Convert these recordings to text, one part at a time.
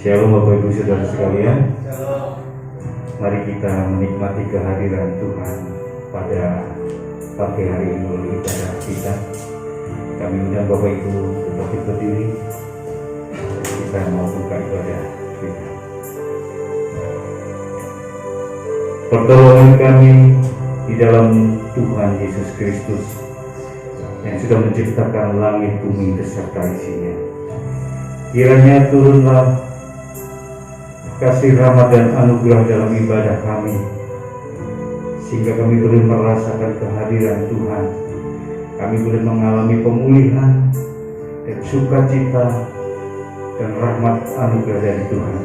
Shalom Bapak Ibu Saudara sekalian. Mari kita menikmati kehadiran Tuhan pada pagi hari ini melalui ibadah kita. Kami undang Bapak Ibu tetap berdiri. Kita mau buka ibadah kita. Pertolongan kami di dalam Tuhan Yesus Kristus yang sudah menciptakan langit bumi beserta isinya. Kiranya turunlah kasih rahmat dan anugerah dalam ibadah kami, sehingga kami boleh merasakan kehadiran Tuhan. Kami boleh mengalami pemulihan dan sukacita dan rahmat anugerah dari Tuhan.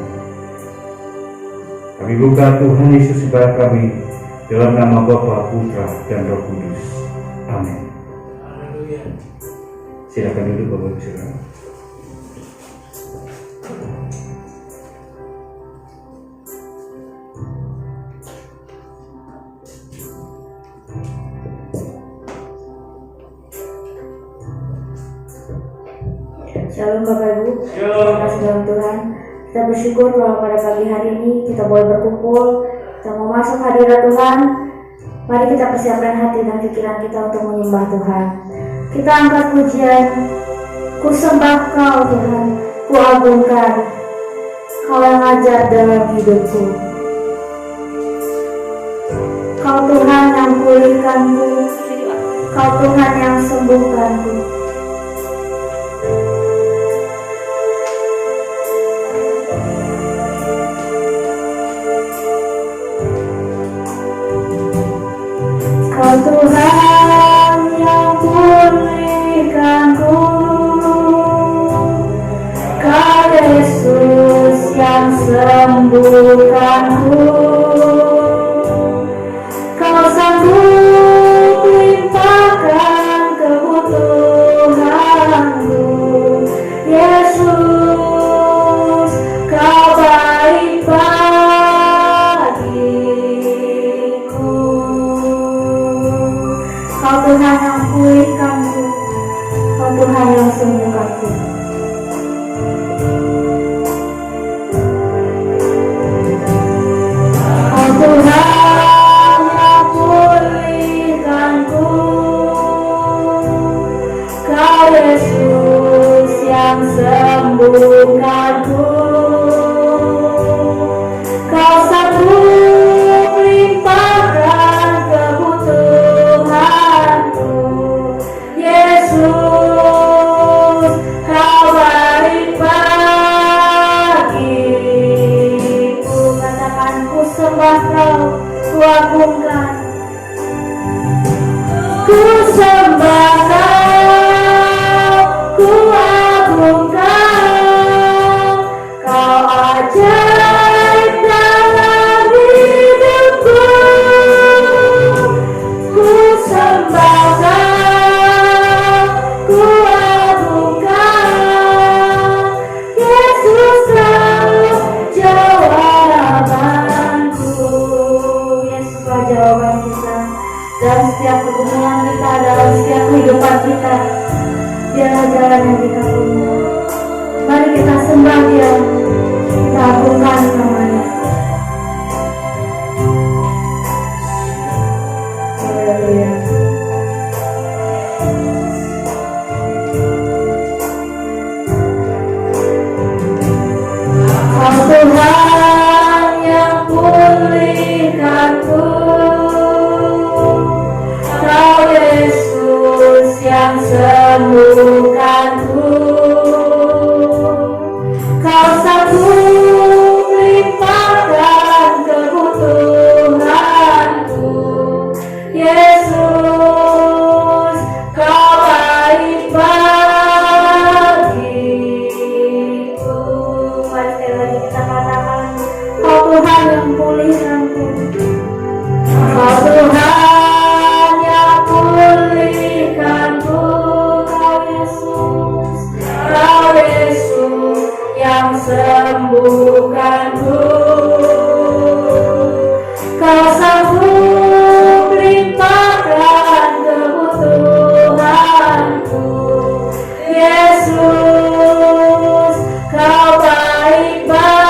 Kami buka Tuhan Yesus sebagai kami dalam nama Bapa, Putra, dan Roh Kudus. Amin. Silakan duduk Bapak Ibu Saudara. Shalom Bapak Ibu, terima kasih dalam Tuhan. Kita bersyukur bahwa pada pagi hari ini kita boleh berkumpul, kita mau masuk hadirat Tuhan. Mari kita persiapkan hati dan pikiran kita untuk menyembah Tuhan. Kita angkat pujian, ku sembah Kau Tuhan, ku agungkan Kau yang ajar dalam hidupku. Kau Tuhan yang pulihkanku, Kau Tuhan yang sembuhkanku. Kau Tuhan yang pulihkanku, Kau Yesus yang sembuhkanku. Kau sanggup limpahkan kebutuhanku, Yesus, Kau baik bagiku. Kau Tuhan yang pulihkanku, Kau Tuhan yang sembuhkanku. Kau Tuhan yang pulihkanku, Kau Yesus yang sembuhkanku. Kau sanggup limpahkan kebutuhanku, Yesus, Kau baik bagiku. Katakan, ku sembah Kau, ku agungkan. Ku sembah Kau, ku agungkan. Kau ajaib dalam hidupku. Ku sembah Kau, ku agungkan. Yesus, Kau jawabanku. Yesus, Kau jawaban kita dalam setiap pergumulan kita, dalam setiap kehidupan kita. Dialah jalan yang kita punya. Mari kita sembah Dia, kita agungkan namanya. Haleluya. Kau Tuhan yang pulihkanku, Kau Yesus yang sembuhkanku. Kau sanggup limpahkan kebutuhanku, Yesus, Kau baik bagiku. Mari sekali lagi kita katakan, Kau Tuhan yang pulihkanku, Kau Tuhan yang pulihkanku, Kau Yesus, Kau Yesus yang sembuhkanku. Kau sanggup limpahkan kebutuhanku, Yesus, Kau baik bagiku.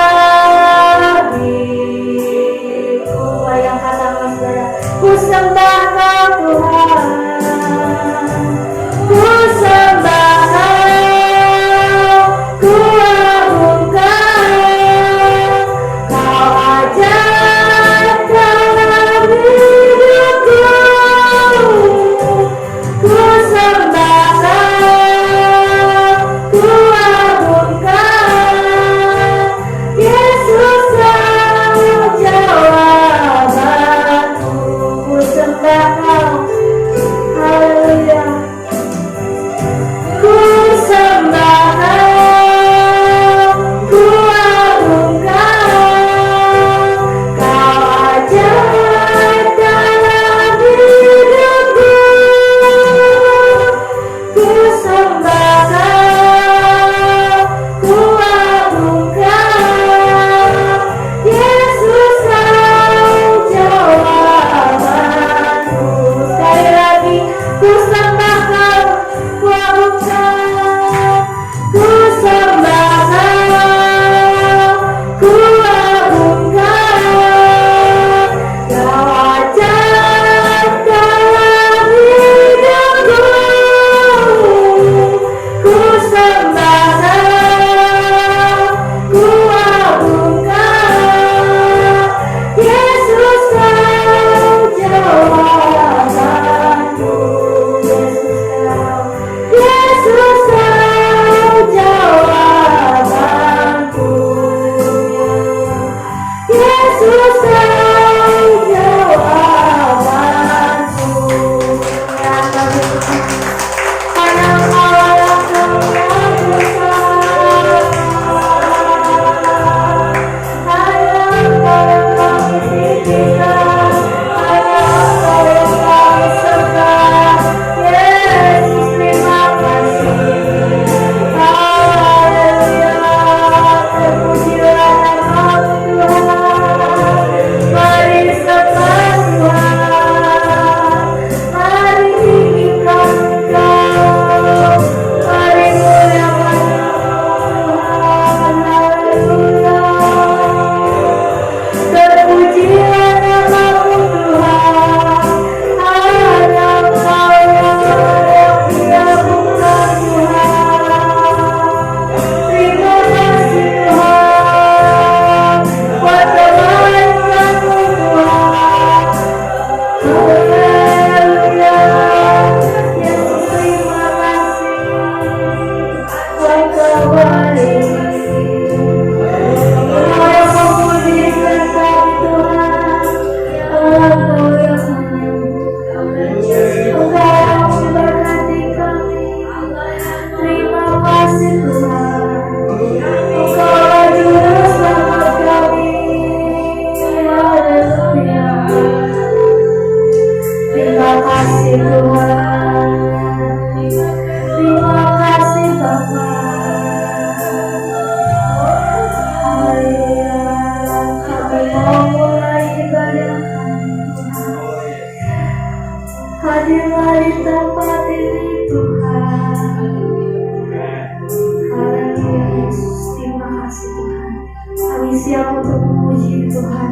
Kami siap untuk memuji Tuhan.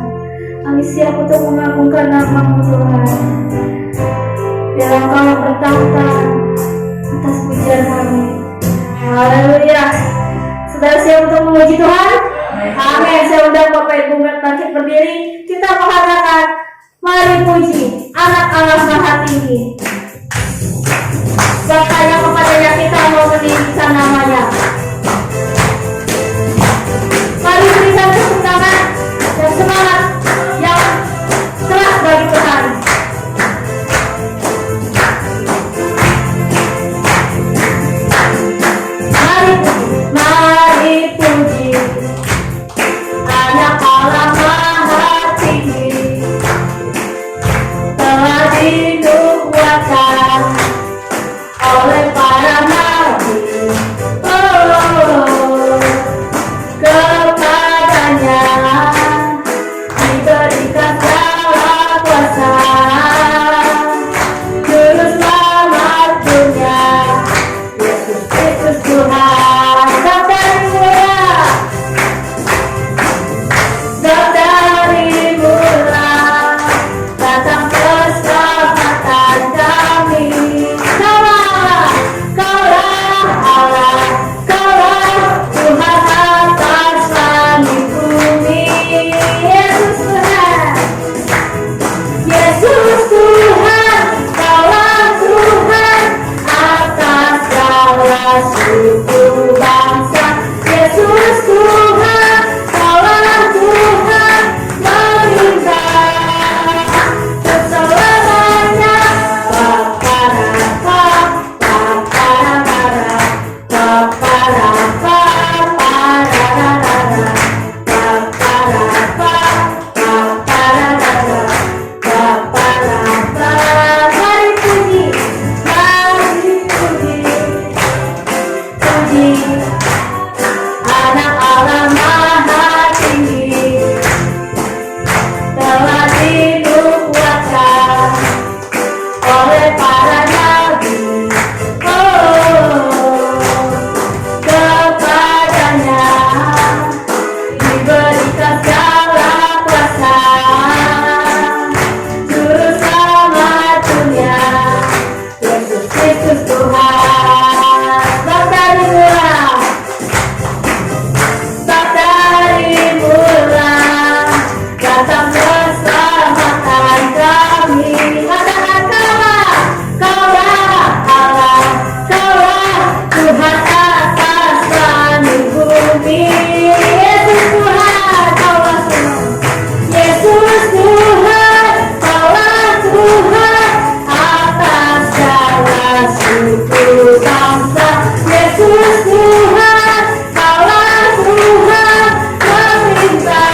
Kami siap untuk mengagungkan nama-Mu Tuhan. Biar Engkau bertahta atas pujian kami. Haleluya. Saudara siap untuk memuji Tuhan? Amin. Saya undang Bapak Ibu bangkit berdiri. Kita mengatakan, mari puji Anak Allah Maha Tinggi. Bertanya kepadanya, kita mau meninggikan namanya. Mari berikan tepuk tangan dan semangat yang keras bagi Tuhan. Mari puji Anak Allah Maha Tinggi, telah dinubuatkan oleh para nabi. Kepadanya diberikan segala kuasa, Juru Selamat dunia, Yesus Kristus Tuhan. Dari mula datang keselamatan kami. Kaulah Allah, Kaulah Tuhan atas langit bumi. Yesus Tuhan, Yesus Tuhan, Kaulah Tuhan atas segala suku bangsa. Yesus Tuhan, Kaulah Tuhan meminta keselamanya. Mari puji, puji Anak Allah Maha Tinggi, telah dinubuatkan oleh para nabi. Kepadanya diberikan segala kuasa, Juru Selamat dunia, Yesus Kristus Tuhan. Dari mula datang keselamatan kami. Katakan, Kaulah Allah, Kaulah Tuhan atas langit bumi. Yesus Tuhan, Kaulah Tuhan. Yesus Tuhan, Kaulah Tuhan atas segala suku bangsa. Yesus Tuhan, Kaulah Tuhan meminta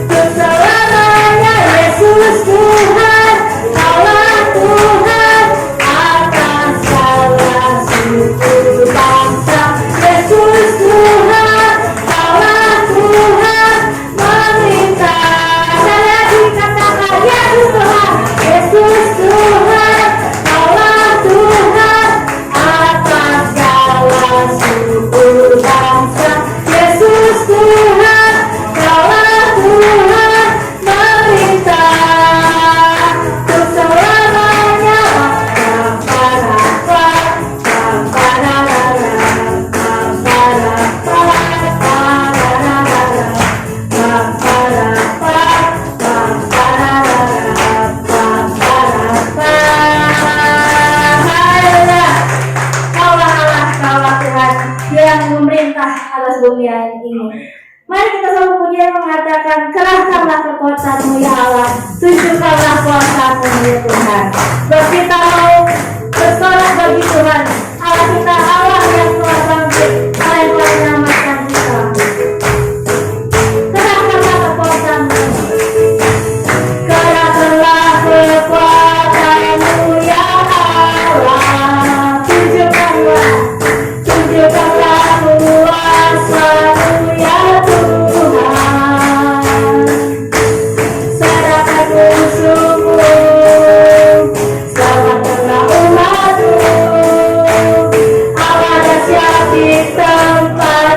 keselamanya. Yesus Tuhan, Kaulah Tuhan atas segala suku bangsa. Yesus Tuhan, Kaulah Tuhan meminta. Saya dikatakan Yesus Tuhan, Yesus Tuhan, Kaulah Tuhan atas segala suku bangsa. Yesus Tuhan, Kaulah Tuhan meminta keselamanya. Kaulah Tuhan yang memerintah atas bumi ini. Mari kita sama pujian mengatakan, kerahkanlah kekuatan-Mu ya Allah, tunjukkanlah kuasa-Mu ya Tuhan. Sebab kita mau bersorak bagi Tuhan, Allah kita, Allah yang telah bangkit, Allah yang telah menyelamatkan kita. Kerahkanlah kekuatan-Mu, kerahkanlah kekuatan-Mu ya Allah, tunjukkanlah kuasa-Mu ya Tuhan. Serahkan musuh-Mu, selamatkanlah umat-Mu. Allah dahsyat di tempat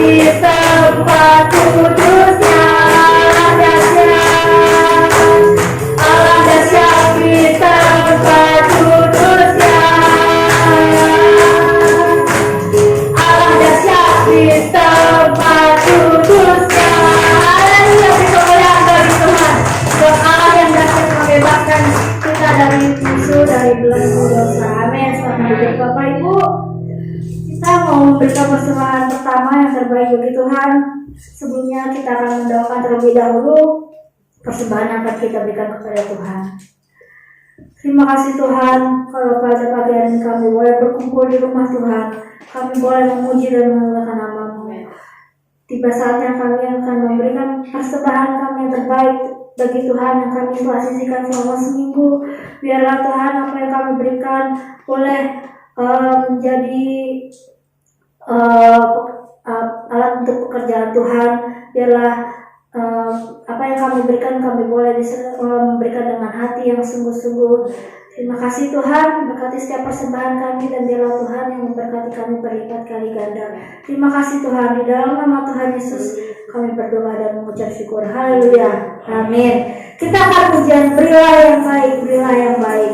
di tempat kudusnya. Allah dahsyat di tempat kudusnya. Allah dahsyat di tempat kudusnya. Haleluya, kemuliaan bagi Tuhan. Dan Allah yang dapat membebaskan kita dari tisu, dari belenggu dosa. Amin. Selamat hidup Bapak Ibu. Kita mau memberikan persembahan pertama yang terbaik bagi Tuhan. Sebelumnya kita akan mendoakan terlebih dahulu persembahan yang akan kita berikan kepada Tuhan. Terima kasih Tuhan, kalau pada pagi hari ini kami boleh berkumpul di rumah Tuhan, kami boleh memuji dan memuliakan nama-Mu. Tiba saatnya kami akan memberikan persembahan kami yang terbaik bagi Tuhan yang kami telah sisihkan selama seminggu. Biarlah Tuhan apa yang kami berikan boleh menjadi alat untuk pekerjaan Tuhan. Biarlah apa yang kami berikan kami boleh bisa memberikan dengan hati yang sungguh-sungguh. Terima kasih Tuhan, berkati setiap persembahan kami dan biarlah Tuhan yang memberkati kami berlipat kali ganda. Terima kasih Tuhan, di dalam nama Tuhan Yesus kami berdoa dan mengucap syukur. Haleluya, amin. Kita akan pujian berilah yang baik, berilah yang baik.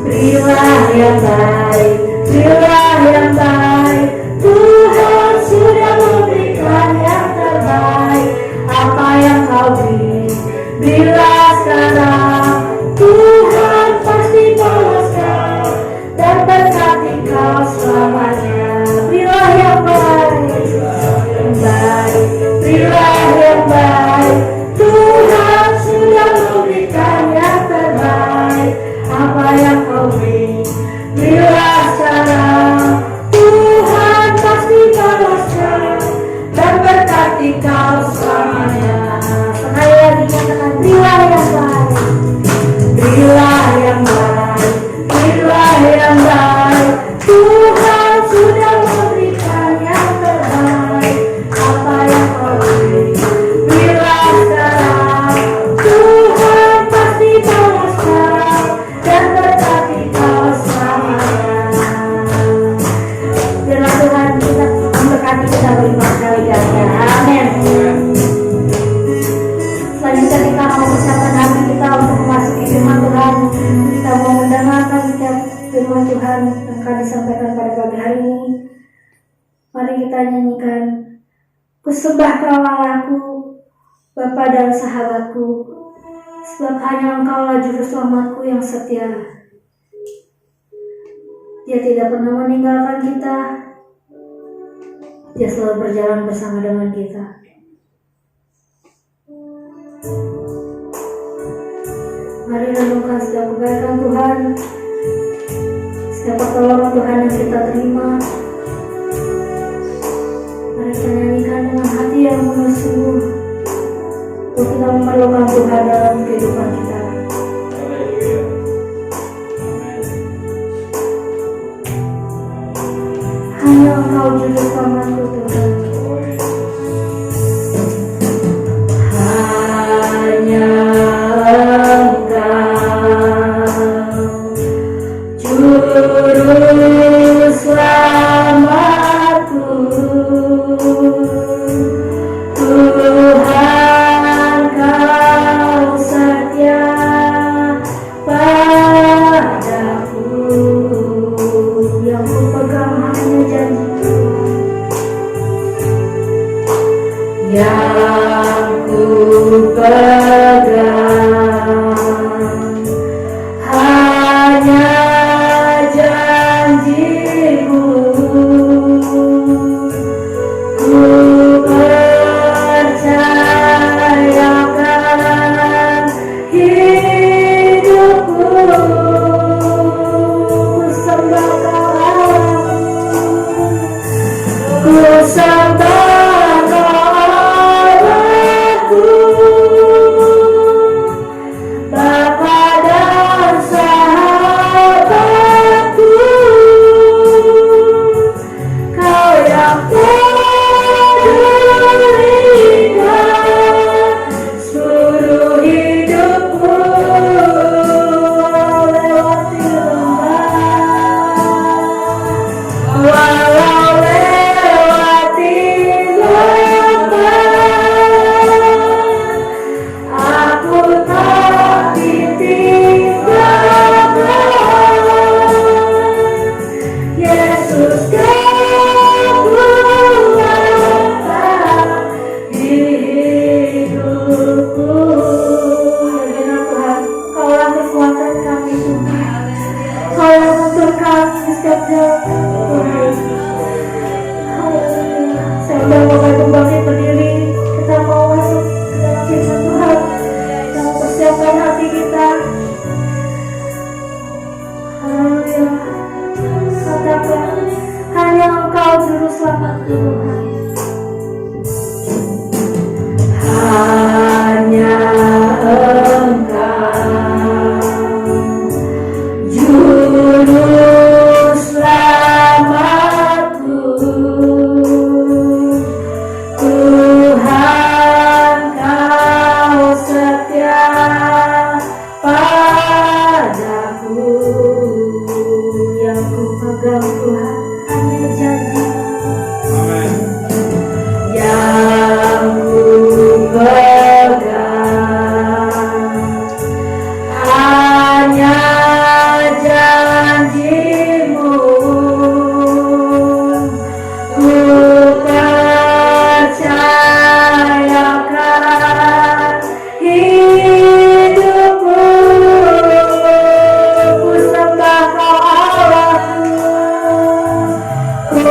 Berilah yang baik, berilah yang baik. Tuhan sudah memberikan yang terbaik. Apa yang kau beri, berilah sekarang. Tuhan pasti balaskan dan berkati kau selamanya. Berilah yang baik, yang baik, berilah yang baik. Tuhan sudah memberikan yang terbaik. Apa yang kau beri, berilah sekarang. Tuhan pasti balaskan dan berkati kau selamanya. Sekali lagi katakan berilah yang baik, berilah yang baik, berilah yang baik. Tuhan sudah memberikan yang terbaik. Apa yang kau beri, berilah sekarang. Tuhan pasti balaskan dan berkati kau selamanya. Biarlah Tuhan kita memberkati kita berlipat kali ganda. Amin. Selanjutnya kita mau persiapkan hati kita untuk memasuki firman Tuhan. Kita mau mendengarkan setiap firman Tuhan yang akan disampaikan pada pagi hari ini. Mari kita nyanyikan Kusembah Kau Allahku, Bapa dan Sahabatku, sebab hanya Engkaulah juru selamatku yang setia. Dia tidak pernah meninggalkan kita. Dia selalu berjalan bersama dengan kita. Mari renungkan setiap kebaikan Tuhan, setiap pertolongan Tuhan yang kita terima. Mari kita nyanyikan dengan hati yang sungguh untuk kita memerlukan Tuhan dalam kehidupan kita. Hanya Engkau juru selamatku Tuhan. Hanya Juru selamatku, Tuhan Kau setia padaku. Yang ku pegang hanya janji-Mu, yang ku pegang hanya janji-Mu. rahmat Tuhan. Hanya Engkau juru selamatku, Tuhan Kau setia padaku. Yang ku pegang Tuhan hanya janji, yang ku pegang hanya janji-Mu. Ku percayakan hidupku, ku sembah Kau Allahku, ku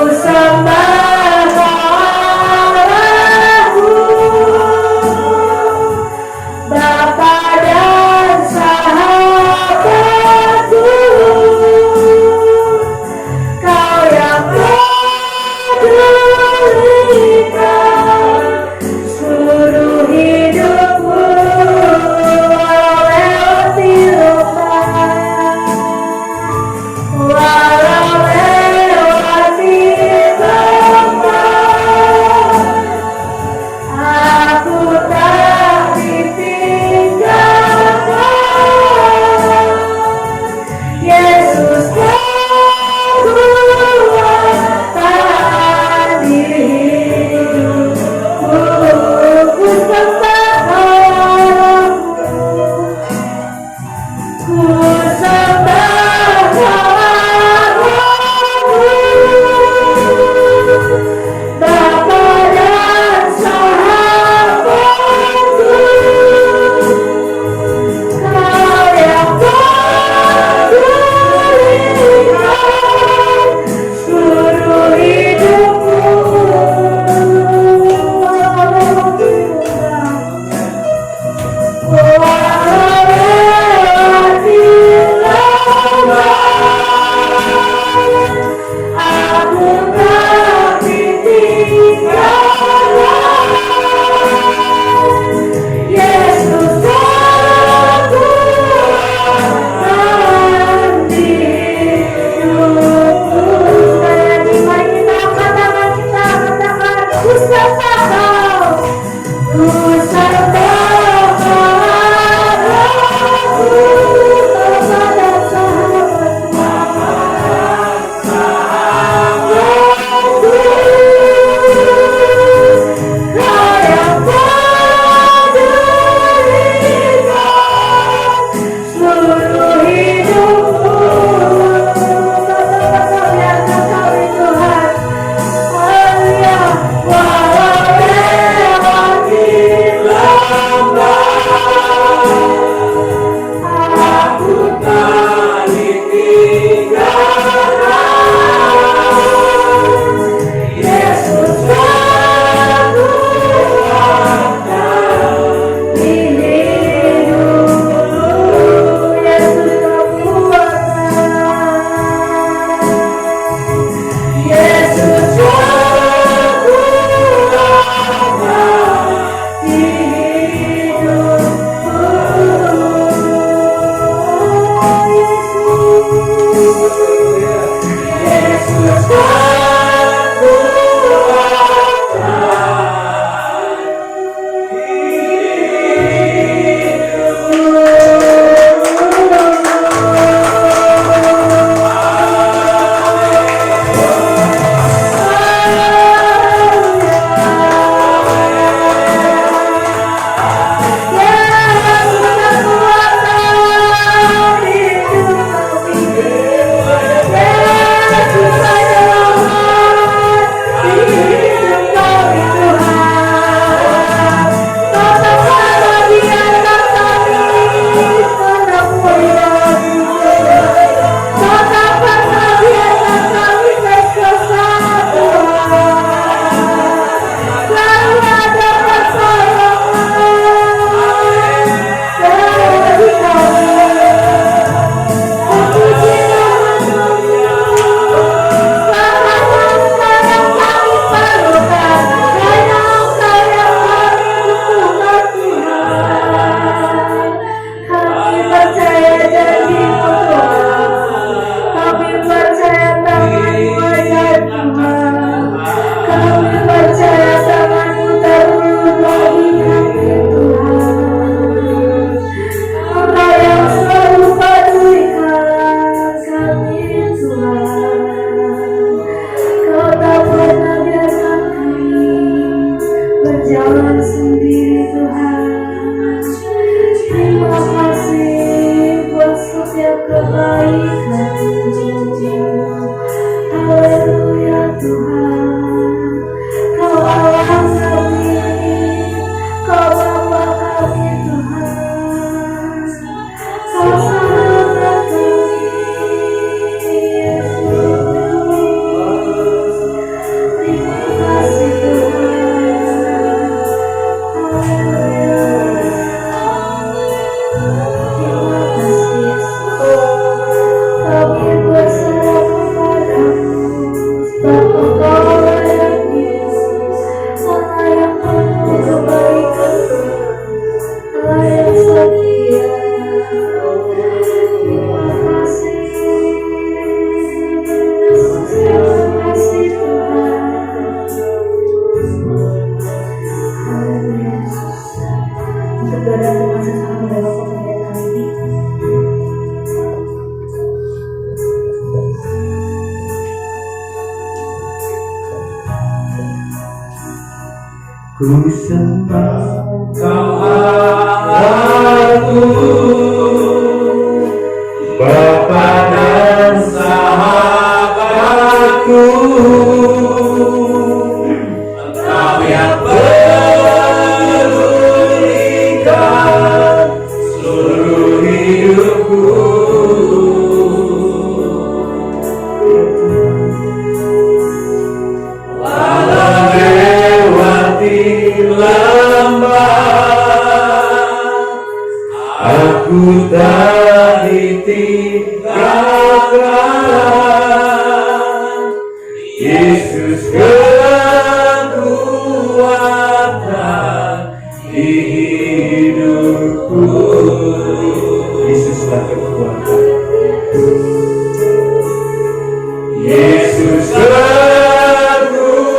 ku sembah Kau Allahku, Bapa dan sahabatku, Engkau yang pedulikan seluruh hidupku. Walau lewati lembah, aku tak ditinggalkan. Yesus kekuatan di hidupku. Yesuslah kekuatan. Yesus kekuatan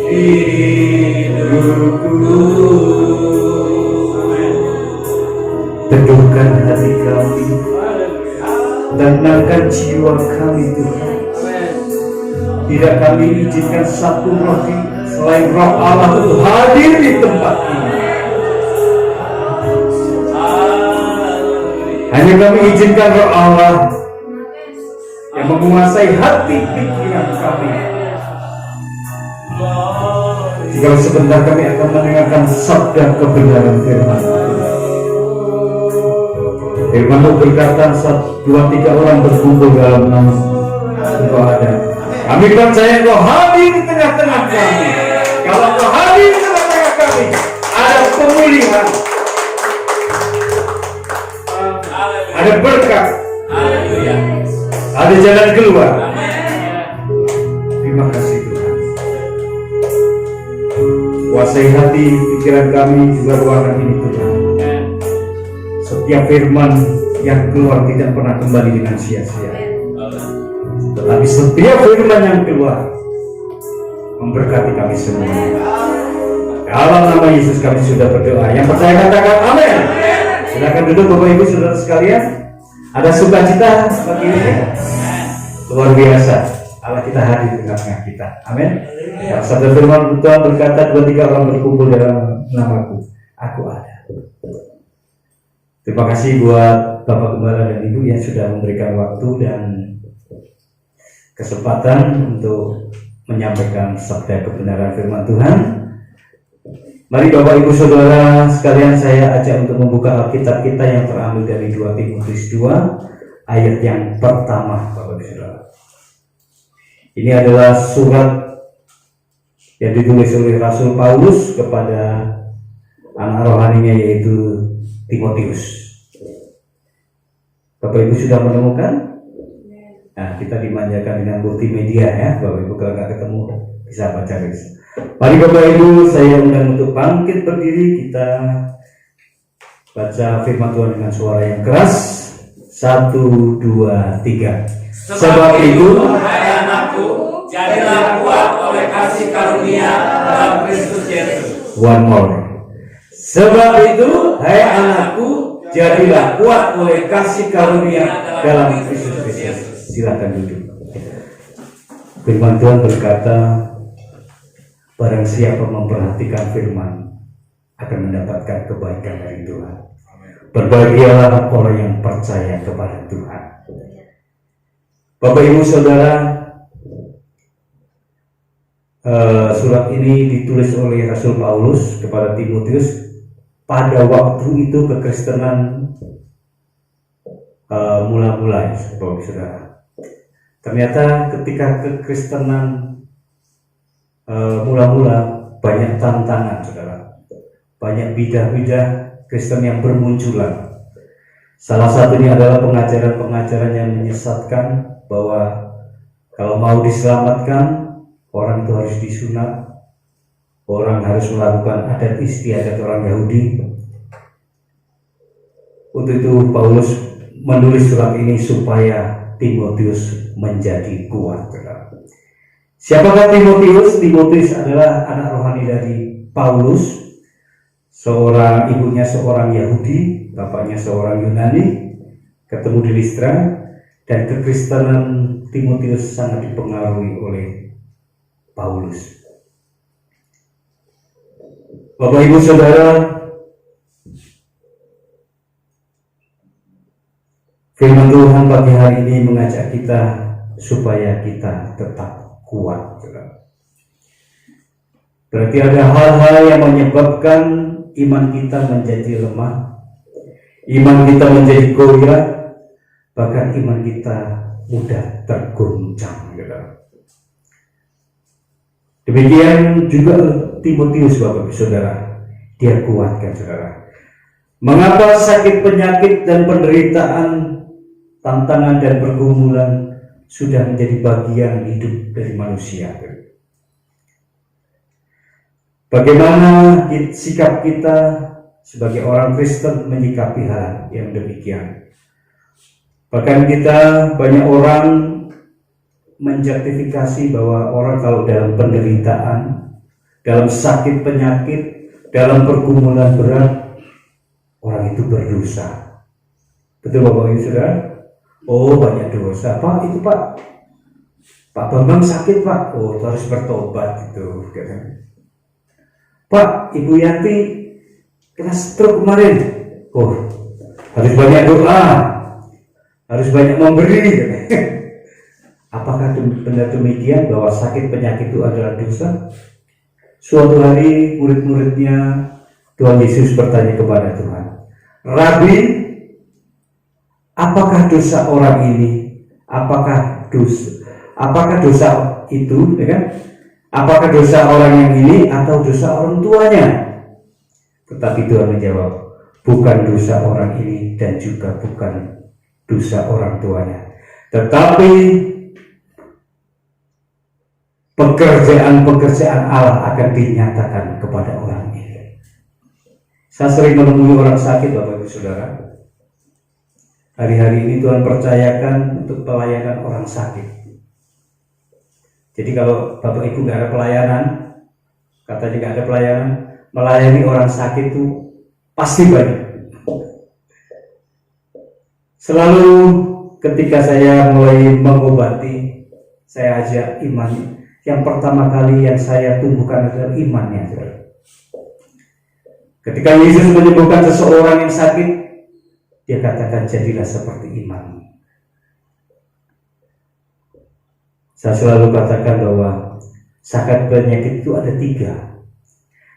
di hidupku. Teduhkan hati kami, tenangkan jiwa kami Tuhan. Tidak kami izinkan satu roh selain roh Allah untuk hadir di tempat ini. Hanya kami izinkan roh Allah yang menguasai hati pikiran kami. Jika sebentar kami akan mendengarkan sabda kebenaran firman. Firman itu berkata, 2-3 orang berkumpul dalam nama Engkau ada. Kami percaya Engkau hadir di tengah-tengah kami. Kalau Engkau hadir di tengah-tengah kami, ada pemulihan, ada berkat, ada jalan keluar. Terima kasih Tuhan. Kuasai hati, pikiran kami, juga ruangan ini Tuhan. Setiap firman yang keluar tidak pernah kembali dengan sia-sia. Tetapi setiap firman yang keluar memberkati kami semua. Dalam nama Yesus kami sudah berdoa. Yang percaya katakan amin. Silakan duduk Bapak Ibu Saudara sekalian. Ada sukacita bagi ini. Luar biasa. Allah kita hadir di tengah-tengah kita. Amin. Yang sabda firman Tuhan berkata, 2-3 orang berkumpul dalam namaku, aku ada. Terima kasih buat Bapak Gembala dan Ibu yang sudah memberikan waktu dan kesempatan untuk menyampaikan sabda kebenaran firman Tuhan. Mari Bapak Ibu Saudara sekalian, saya ajak untuk membuka Alkitab kita yang terambil dari 2 Timotius 2 ayat yang pertama, Bapak Ibu Saudara. Ini adalah surat yang ditulis oleh Rasul Paulus kepada anak rohaninya yaitu Timotius. Bapak Ibu sudah menemukan? Nah, kita dimanjakan dengan multimedia ya, Bapak Ibu. Kalau nggak ketemu bisa baca guys. Mari Bapak Ibu, saya undang untuk bangkit berdiri. Kita baca firman Tuhan dengan suara yang keras. 1, 2, 3. Sebab itu, hai anakku, jadilah kuat oleh kasih karunia dalam Kristus Yesus. One more. Sebab itu, hai anakku, jadilah kuat oleh kasih karunia dalam Kristus Yesus. Silakan duduk. Firman Tuhan berkata, barang siapa memperhatikan firman akan mendapatkan kebaikan dari Tuhan. Berbahagialah orang yang percaya kepada Tuhan. Bapak Ibu Saudara, surat ini ditulis oleh Rasul Paulus kepada Timotius. Pada waktu itu kekristenan mula-mula, Bapak Ibu Saudara. Ternyata ketika kekristenan mula-mula banyak tantangan, Saudara. Banyak bidah-bidah Kristen yang bermunculan. Salah satunya adalah pengajaran-pengajaran yang menyesatkan bahwa kalau mau diselamatkan, orang itu harus disunat, orang harus melakukan adat istiadat orang Yahudi. Untuk itu Paulus menulis surat ini supaya Timotius menjadi kuat. Siapakah Timotius? Timotius adalah anak rohani dari Paulus. Ibunya seorang Yahudi, bapaknya seorang Yunani, ketemu di Listra, dan kekristenan Timotius sangat dipengaruhi oleh Paulus. Bapak Ibu Saudara, firman Tuhan pagi hari ini mengajak kita supaya kita tetap kuat. Berarti ada hal-hal yang menyebabkan iman kita menjadi lemah, iman kita menjadi goyah, bahkan iman kita mudah terguncang. Demikian juga Timotius, Bapak Ibu Saudara, dia kuatkan saudara. Mengapa sakit, penyakit dan penderitaan, tantangan dan pergumulan sudah menjadi bagian hidup dari manusia? Bagaimana sikap kita sebagai orang Kristen menyikapi hal yang demikian? Bahkan kita, banyak orang menjustifikasi bahwa orang kalau dalam penderitaan, dalam sakit penyakit, dalam pergumulan berat, orang itu berdosa. Betul Bapak Ibu Saudara? Oh, banyak dosa. Pak, itu Pak Bambang sakit Pak. Oh, itu harus bertobat itu. Pak, Ibu Yanti kena stroke kemarin. Oh, harus banyak doa, harus banyak memberi. Apakah benar demikian bahwa sakit penyakit itu adalah dosa? Suatu hari murid-muridnya Tuhan Yesus bertanya kepada Tuhan, Rabi, apakah dosa orang ini? Apakah dosa itu, ya kan? Apakah dosa orang yang ini atau dosa orang tuanya? Tetapi Tuhan menjawab, bukan dosa orang ini dan juga bukan dosa orang tuanya, tetapi pekerjaan Allah akan dinyatakan kepada orang ini. Saya sering menemui orang sakit, Bapak Ibu Saudara. Hari-hari ini Tuhan percayakan untuk pelayanan orang sakit. Jadi kalau Bapak Ibu nggak ada pelayanan, katanya nggak ada pelayanan, melayani orang sakit itu pasti banyak. Selalu ketika saya mulai mengobati, saya ajak iman. Yang pertama kali yang saya tumbuhkan adalah imannya. Ketika Yesus menyembuhkan seseorang yang sakit, dia katakan jadilah seperti iman. Saya selalu katakan bahwa sakit penyakit itu ada 3.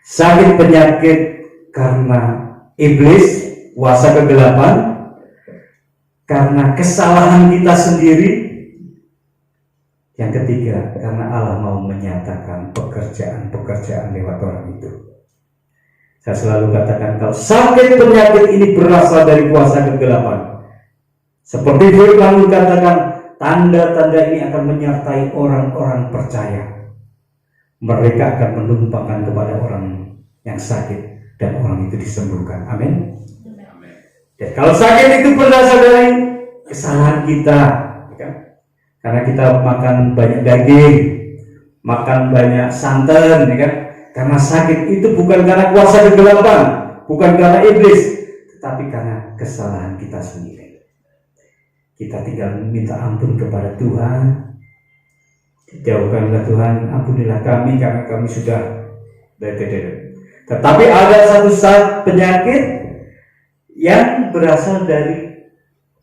Sakit penyakit karena iblis, kuasa kegelapan, karena kesalahan kita sendiri. Yang ketiga, karena Allah mau menyatakan pekerjaan-pekerjaan lewat orang itu. Saya selalu katakan, kalau sakit penyakit ini berasal dari kuasa kegelapan, seperti firman dikatakan, tanda-tanda ini akan menyertai orang-orang percaya. Mereka akan menumpangkan kepada orang yang sakit dan orang itu disembuhkan. Amin. Dan kalau sakit itu berasal dari kesalahan kita, karena kita makan banyak daging, makan banyak santan, ya kan? Karena sakit itu bukan karena kuasa kegelapan, bukan karena iblis, tetapi karena kesalahan kita sendiri. Kita tinggal minta ampun kepada Tuhan. Jauhkanlah Tuhan, ampunilah kami karena kami sudah. Tetapi ada satu saat penyakit yang berasal dari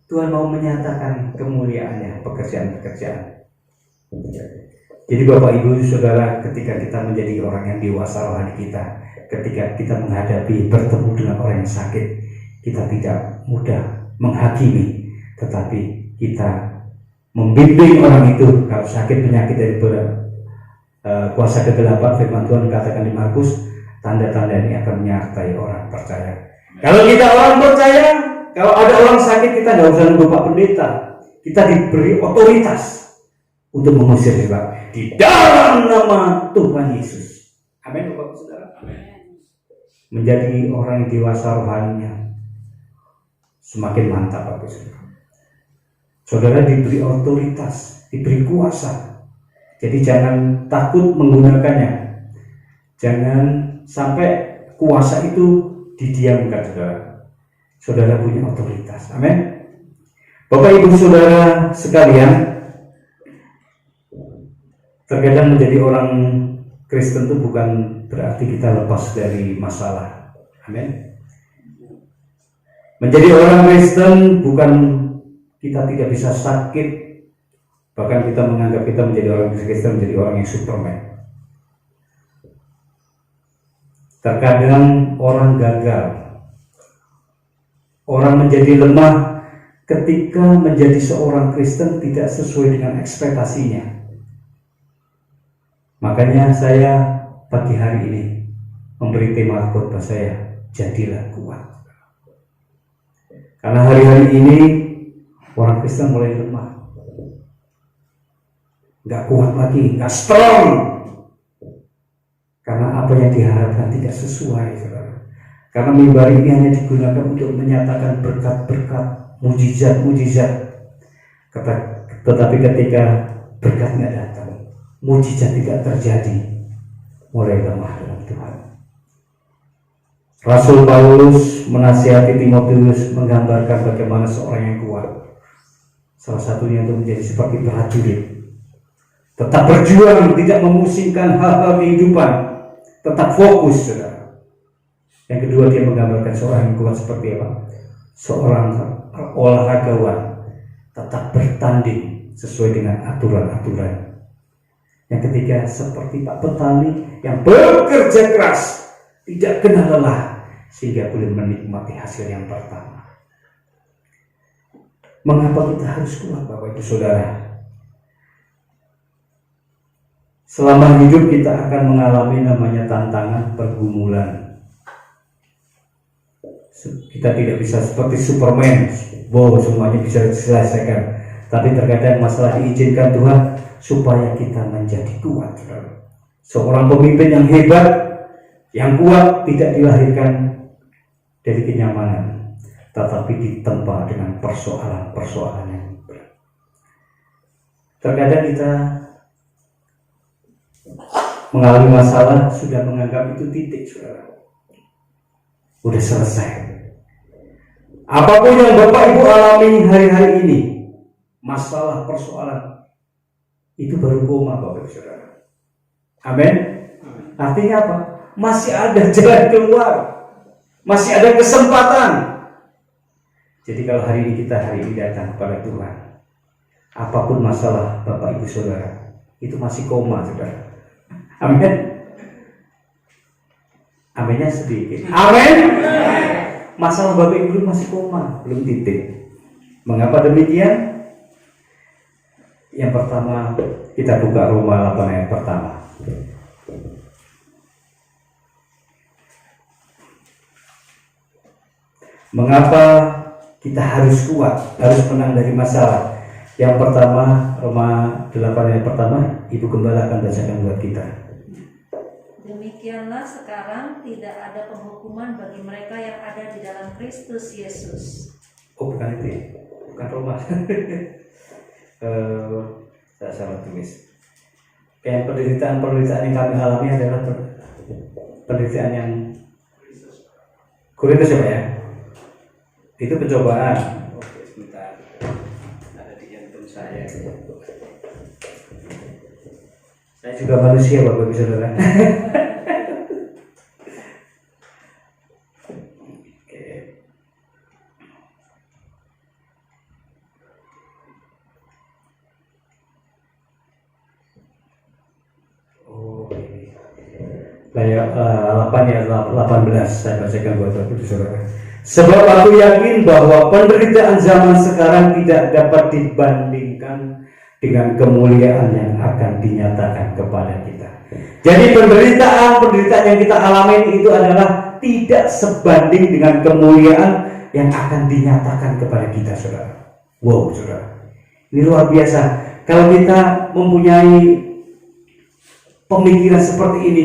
Tuhan mau menyatakan kemuliaannya, pekerjaan-pekerjaan. Jadi Bapak Ibu Saudara, ketika kita menjadi orang yang dewasa rohani kita, ketika kita menghadapi, bertemu dengan orang yang sakit, kita tidak mudah menghakimi, tetapi kita membimbing orang itu. Kalau sakit penyakit dari kuasa kegelapan, firman Tuhan katakan di Markus, tanda-tanda ini akan menyertai orang percaya. Kalau kita orang percaya, kalau ada orang sakit, kita nggak usah nunggu Pak Pendeta. Kita diberi otoritas untuk mengusir sebab di dalam nama Tuhan Yesus. Amin, Bapak Saudara. Amin. Menjadi orang yang dewasa rohaninya semakin mantap, Bapak Saudara. Saudara diberi otoritas, diberi kuasa. Jadi jangan takut menggunakannya. Jangan sampai kuasa itu didiamkan, Saudara. Saudara punya otoritas. Amin. Bapak Ibu Saudara sekalian, terkadang menjadi orang Kristen itu bukan berarti kita lepas dari masalah. Amin. Menjadi orang Kristen bukan kita tidak bisa sakit, bahkan kita menganggap kita menjadi orang Kristen menjadi orang yang Superman. Terkadang orang gagal, orang menjadi lemah ketika menjadi seorang Kristen tidak sesuai dengan ekspektasinya. Makanya saya pagi hari ini memberi tema khotbah saya, jadilah kuat. Karena hari-hari ini orang Kristen mulai lemah, nggak kuat lagi, nggak strong, karena apa yang diharapkan tidak sesuai, saudara. Karena mimbar ini hanya digunakan untuk menyatakan berkat-berkat, mujizat-mujizat. Tetapi ketika berkat nggak datang, mujizat tidak terjadi, mulai lemah dalam Tuhan. Rasul Paulus menasihati Timotius menggambarkan bagaimana seorang yang kuat. Salah satunya itu menjadi seperti prajurit, tetap berjuang, tidak memusingkan hal-hal kehidupan, tetap fokus, saudara. Yang kedua, dia menggambarkan seorang yang kuat seperti apa? Seorang olahragawan, tetap bertanding sesuai dengan aturan-aturan. Yang ketiga, seperti Pak petani yang bekerja keras, tidak kenal lelah, sehingga boleh menikmati hasil yang pertama. Mengapa kita harus kuat, Bapak Ibu Saudara? Selama hidup kita akan mengalami namanya tantangan, pergumulan. Kita tidak bisa seperti Superman, wow, semuanya bisa diselesaikan. Tapi terkadang masalah diizinkan Tuhan supaya kita menjadi kuat. Seorang pemimpin yang hebat, yang kuat tidak dilahirkan dari kenyamanan, tetapi ditempa dengan persoalan-persoalan yang berat. Terkadang kita mengalami masalah sudah menganggap itu titik, saudara. Udah selesai. Apapun yang Bapak Ibu alami hari-hari ini, masalah, persoalan, itu baru koma, Bapak Ibu Saudara. Amin. Artinya apa? Masih ada jalan keluar, masih ada kesempatan. Jadi kalau hari ini datang kepada Tuhan, apapun masalah Bapak Ibu Saudara, itu masih koma, saudara. Amin. Aminnya sedikit. Amin. Masalah Bapak Ibu masih koma, belum titik. Mengapa demikian? Yang pertama, kita buka Roma 8 ayat pertama. Mengapa kita harus kuat, harus menang dari masalah? Yang pertama, Roma 8 ayat pertama, Ibu Gembala akan bacakan buat kita. Demikianlah sekarang tidak ada penghukuman bagi mereka yang ada di dalam Kristus Yesus. Oh, bukan itu ya? Bukan Roma. Saya salah tulis. Kayak penderitaan yang kami alami adalah penderitaan yang Korintus ya, Pak ya? Itu pencobaan. Oke, sebentar. Ada di jantung saya. Saya juga manusia, Bapak Ibu Saudara. Ayat 8 ya 18 saya bacakan buat Bapak Ibu Saudara. Sebab aku yakin bahwa penderitaan zaman sekarang tidak dapat dibandingkan dengan kemuliaan yang akan dinyatakan kepada kita. Jadi penderitaan yang kita alami itu adalah tidak sebanding dengan kemuliaan yang akan dinyatakan kepada kita, saudara. Wow, saudara. Ini luar biasa. Kalau kita mempunyai pemikiran seperti ini,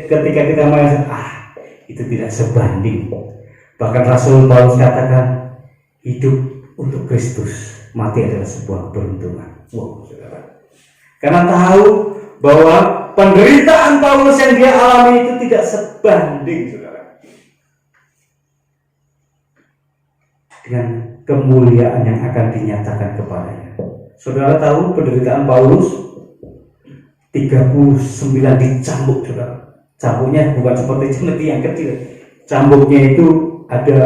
ketika kita mengatakan, itu tidak sebanding. Bahkan Rasul Paulus katakan, hidup untuk Kristus, mati adalah sebuah keberuntungan. Wow, saudara. Karena tahu bahwa penderitaan Paulus yang dia alami itu tidak sebanding, saudara, dengan kemuliaan yang akan dinyatakan kepadanya. Saudara tahu penderitaan Paulus 39 dicambuk, saudara. Cambuknya bukan seperti cemeti yang kecil. Cambuknya itu ada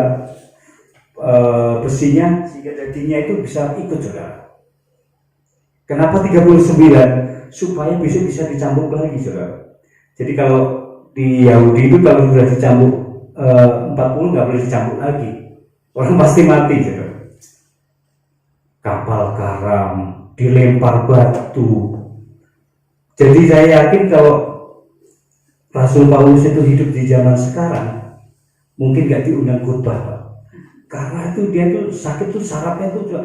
besinya sehingga dagingnya itu bisa ikut, saudara. Kenapa 39? Supaya besok bisa dicambuk lagi, saudara. Jadi kalau di Yahudi itu kalau sudah dicambuk 40 nggak boleh dicambuk lagi. Orang pasti mati, saudara. Kapal karam, dilempar batu. Jadi saya yakin kalau Rasul Paulus itu hidup di zaman sekarang, mungkin gak diundang khotbah, Pak. Karena itu dia tuh sakit tuh sarafnya tuh juga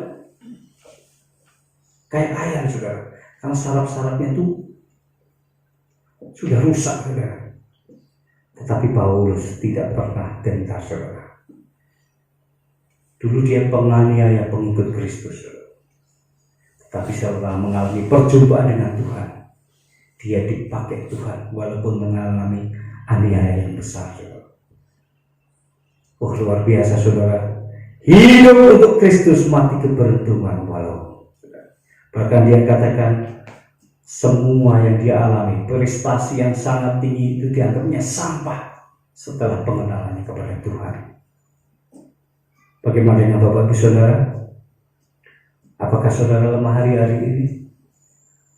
kayak ayam, saudara. Karena saraf-sarafnya tuh sudah rusak, saudara. Tetapi Paulus tidak pernah gentar, saudara. Dulu dia penganiaya pengikut Kristus, saudara. Tetapi setelah mengalami perjumpaan dengan Tuhan, dia dipakai Tuhan walaupun mengalami aniaya yang besar, saudara. Oh, luar biasa, saudara. Hidup untuk Kristus, mati keberuntungan walau. Bahkan dia katakan semua yang dia alami, prestasi yang sangat tinggi itu dianggapnya sampah setelah pengenalannya kepada Tuhan. Bagaimana dengan Bapak Ibu Saudara? Apakah saudara lemah hari-hari ini?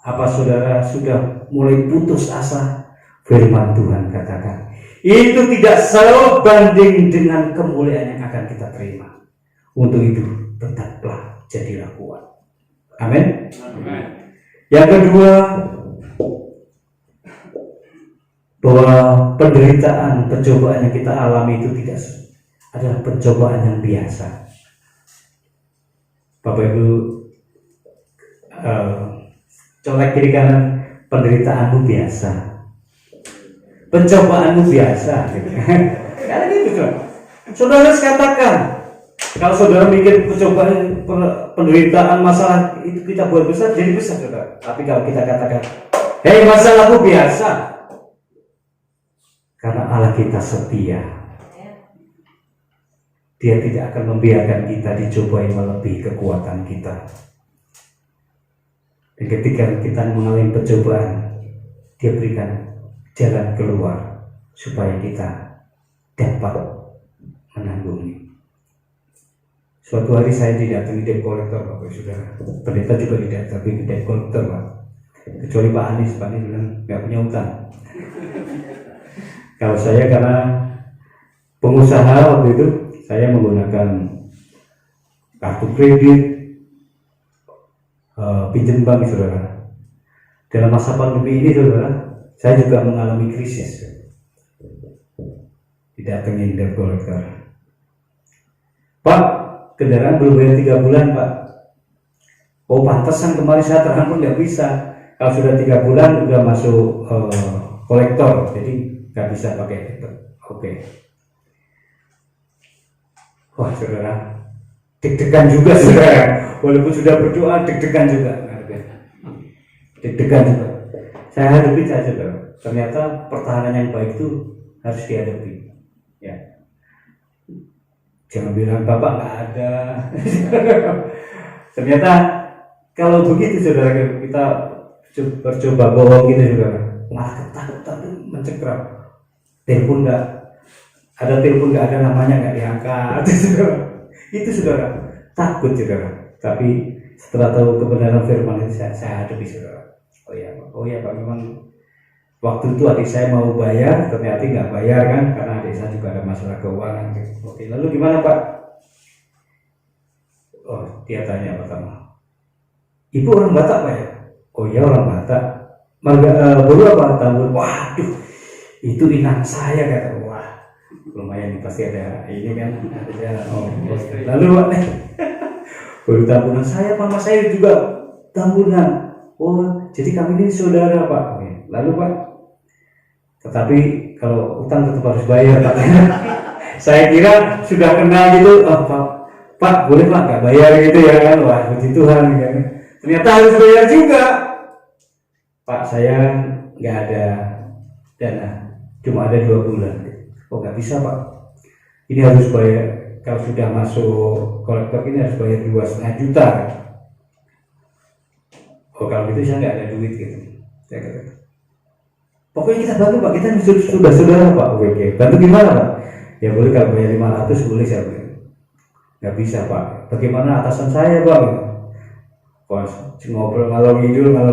Apa saudara sudah mulai putus asa? Firman Tuhan katakan, itu tidak sebanding dengan kemuliaan yang akan kita terima. Untuk itu tetaplah jadilah kuat. Amin. Yang kedua, bahwa penderitaan, pencobaan yang kita alami itu tidak adalah pencobaan yang biasa. Bapak Ibu, colek kiri kanan, penderitaanmu biasa, pencobaanmu biasa. Karena gitu, saudara harus katakan, kalau saudara mikir pencobaan, penderitaan, masalah itu kita buat besar, jadi besar, saudara. Tapi kalau kita katakan, hei, masalahku biasa, karena Allah kita setia. Dia tidak akan membiarkan kita dicobai melebihi kekuatan kita. Dan ketika kita mengalami pencobaan, dia berikan jalan keluar supaya kita dapat menanggungi. Suatu hari saya didatangi debt collector, Bapak Saudara. Pendeta juga didatangi debt collector, Pak. Kecuali Pak Anies bilang nggak punya utang. Kalau saya karena pengusaha waktu itu, saya menggunakan kartu kredit, pinjam bank, saudara. Dalam masa pandemi ini, saudara, saya juga mengalami krisis. Didatengin debt collector. Pak, kendaraan belum bayar 3 bulan, Pak. Oh, pantesan kemarin saya terhampun nggak bisa. Kalau sudah 3 bulan udah masuk kolektor, jadi nggak bisa pakai itu. Oke. Wah, saudara, deg-degan juga, saudara. Walaupun sudah berdoa, deg-degan juga. Deg-degan juga. Saya hadapi saja, saudara. Ternyata pertahanan yang baik itu harus dihadapi. Ya. Jangan bilang Bapak nggak ada. Ternyata kalau begitu, saudara, kita bercoba bohong gitu, saudara. Malah ketakutan, mencekram. Telepon nggak. Ada telepon nggak ada namanya, nggak diangkat. Itu saudara, takut, saudara. Tapi setelah tahu kebenaran firman itu, saya hadapi, saudara. Oh ya Pak, memang waktu itu adik saya mau bayar, ternyata nggak bayar kan, karena adik saya juga ada masalah keuangan. Oke, lalu gimana, Pak? Oh, dia tanya pertama, Ibu orang Batak, Pak ya? Oh iya, orang Batak. Baru apa tahun? Waduh, itu inang saya, kata. Lumayan pasti ada ini kan, ada lalu Pak, baru tabungan saya, mama saya juga tabungan. Oh, jadi kami ini saudara, Pak. Oke. Lalu Pak, tetapi kalau utang tetap harus bayar, Pak. Saya kira sudah kenal gitu. Oh, Pak, boleh Pak nggak bayar gitu ya kan? Wah, puji Tuhan kan. Ternyata harus bayar juga. Pak, saya nggak ada dana, cuma ada 2 bulan. Oh, nggak bisa, Pak, ini harus bayar. Kalau sudah masuk kolektor ini harus bayar 2,5 juta. Oh, kalau gitu saya nggak ada duit gitu. Saya katakan, pokoknya kita bantu Pak, kita sudah saudara Pak. Oke. Bantu gimana Pak? Ya boleh kalau bayar 500 boleh saya bilang. Nggak bisa Pak. Bagaimana atasan saya Pak? Pas ngobrol ngalor ngidul kan.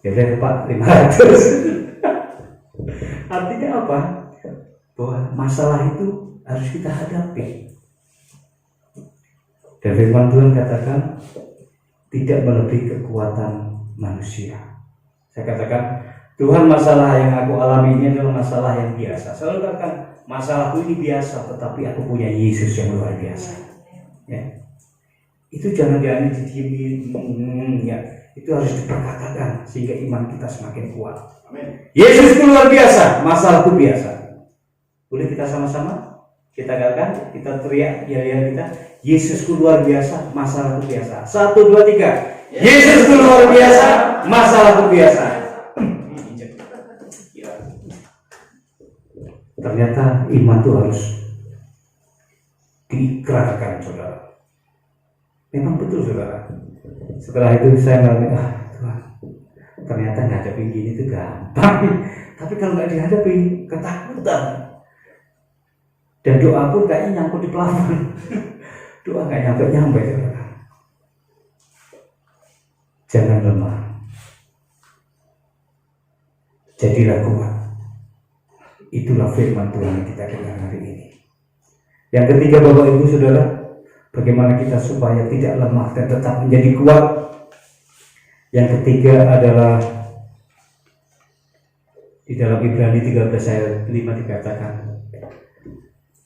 Ya udah Pak 500. Artinya apa? Bahwa masalah itu harus kita hadapi. Dan firman Tuhan katakan tidak melebihi kekuatan manusia. Saya katakan Tuhan, masalah yang aku alami ini adalah masalah yang biasa. Selalu katakan masalahku ini biasa, tetapi aku punya Yesus yang luar biasa. Ya. Itu jangan didiemin, ya. Itu harus diperkatakan sehingga iman kita semakin kuat. Amin. Yesus itu luar biasa, masalahku biasa. Boleh kita sama-sama kita katakan, kita teriak ya kita, Yesusku luar biasa, masalahku biasa. 1, 2, 3. Yesusku luar biasa, masalahku biasa. Ternyata iman itu harus diikrarkan, saudara. Memang betul, saudara. Setelah itu saya ngalamin, Tuhan, ternyata menghadapi gini itu gampang. Tapi kalau nggak dihadapi, ketakutan. Dan doa pun kayaknya nyangkut di plafon. Doa nggak nyampe, saudara. Jangan lemah. Jadilah kuat. Itulah firman Tuhan yang kita dengar hari ini. Yang ketiga, Bapak Ibu Saudara, bagaimana kita supaya tidak lemah dan tetap menjadi kuat. Yang ketiga adalah di dalam Ibrani 13 ayat 5 dikatakan,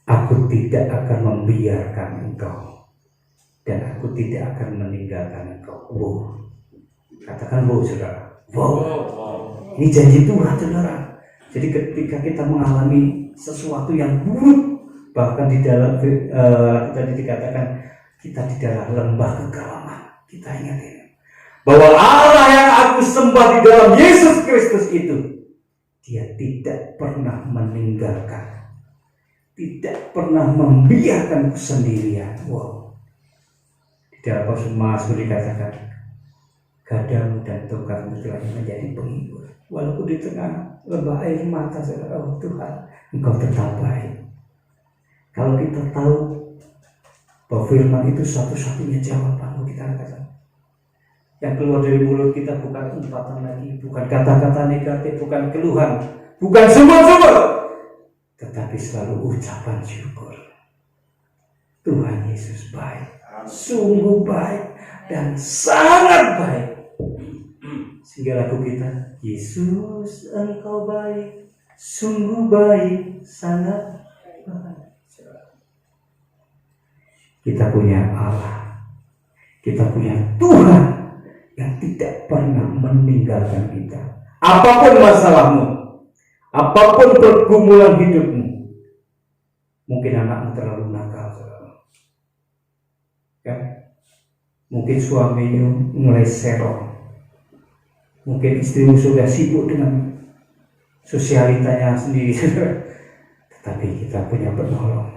aku tidak akan membiarkan engkau dan aku tidak akan meninggalkan engkau. Wow. Katakan wow, saudara. Wow. Ini janji Tuhan, saudara. Jadi ketika kita mengalami sesuatu yang buruk, bahkan di dalam tadi dikatakan kita di dalam lembah kekelaman, kita ingat ini bahwa Allah yang aku sembah di dalam Yesus Kristus itu, Dia tidak pernah meninggalkan, tidak pernah membiarkan sendirian. Wow. Di dalam Mazmur dikatakan, gadamu dan tongkatmu telah menjadi penghibur. Walaupun di tengah lembah air mata, saudara, oh Tuhan, Engkau tetap baik. Kalau kita tahu bahwa firman itu satu-satunya jawaban, kita katakan, yang keluar dari mulut kita bukan umpatan lagi, bukan kata-kata negatif, bukan keluhan, bukan sumber-sumber, tetapi selalu ucapan syukur. Tuhan Yesus baik, sungguh baik dan sangat baik. Sehingga lagu kita, Yesus Engkau baik, sungguh baik, sangat baik. Kita punya Allah, kita punya Tuhan yang tidak pernah meninggalkan kita. Apapun masalahmu, apapun pergumulan hidupmu, mungkin anakmu terlalu nakal, kan? Mungkin suamimu mulai serong. Mungkin istrimu sudah sibuk dengan sosialitanya sendiri, tetapi kita punya penolong.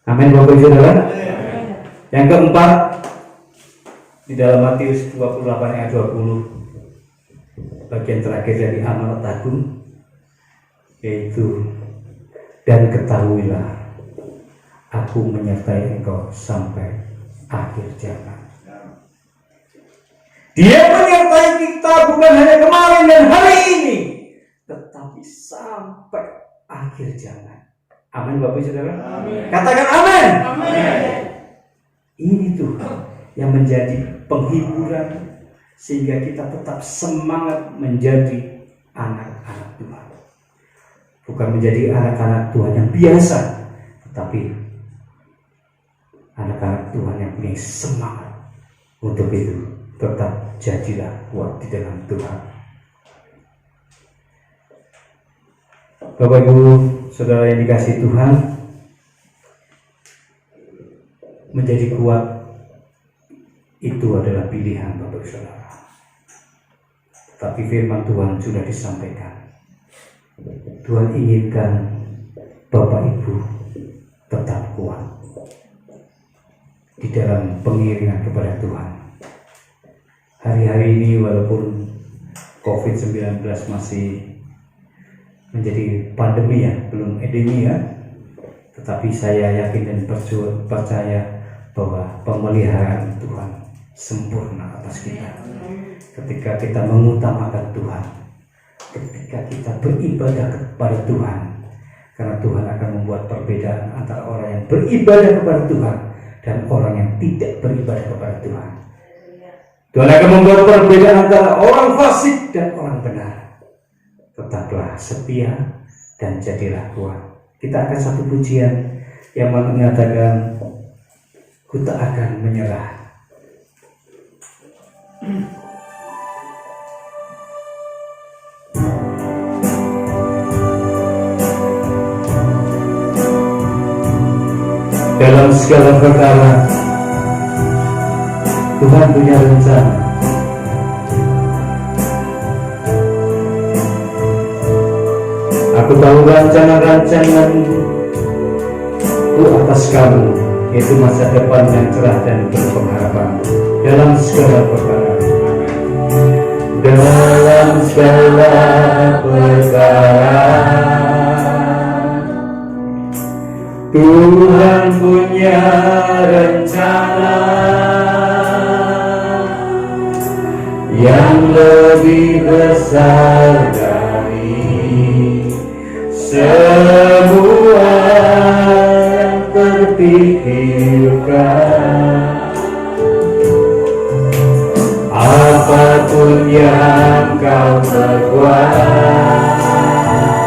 Amin, Bapak Ibu Saudara. Yang keempat, di dalam Matius 28 ayat 20, bagian terakhir dari amanat agung, yaitu, dan ketahuilah, aku menyertai engkau sampai akhir zaman. Dia menyertai kita bukan hanya kemarin dan hari ini, tetapi sampai akhir zaman. Amin, Bapak Saudara. Amin. Katakan amin. Amin. Ini tuh yang menjadi penghiburan sehingga kita tetap semangat menjadi anak-anak Tuhan. Bukan menjadi anak-anak Tuhan yang biasa, tetapi anak-anak Tuhan yang punya semangat. Untuk itu tetap jadilah kuat di dalam Tuhan. Bapak Ibu Saudara yang dikasihi Tuhan, menjadi kuat itu adalah pilihan Bapak Ibu Saudara. Tapi firman Tuhan sudah disampaikan. Tuhan inginkan Bapak Ibu tetap kuat di dalam pengiringan kepada Tuhan. Hari-hari ini walaupun COVID-19 masih menjadi pandemi ya, belum endemi ya. Tetapi saya yakin dan percaya bahwa pemeliharaan Tuhan sempurna atas kita. Ketika kita mengutamakan Tuhan, ketika kita beribadah kepada Tuhan, karena Tuhan akan membuat perbedaan antara orang yang beribadah kepada Tuhan dan orang yang tidak beribadah kepada Tuhan. Tuhan akan membuat perbedaan antara orang fasik dan orang benar. Tetaplah setia dan jadilah kuat. Kita akan satu pujian yang mengatakan, ku tak akan menyerah. Dalam segala perkara Tuhan punya rencana. Aku tahu rancangan-rancanganmu atas kamu, yaitu masa depan yang cerah dan berpengharapan. Dalam segala perkara, dalam segala perkara Tuhan punya rencana yang lebih besar dari semua yang terpikirkan. Apapun yang kau perbuat,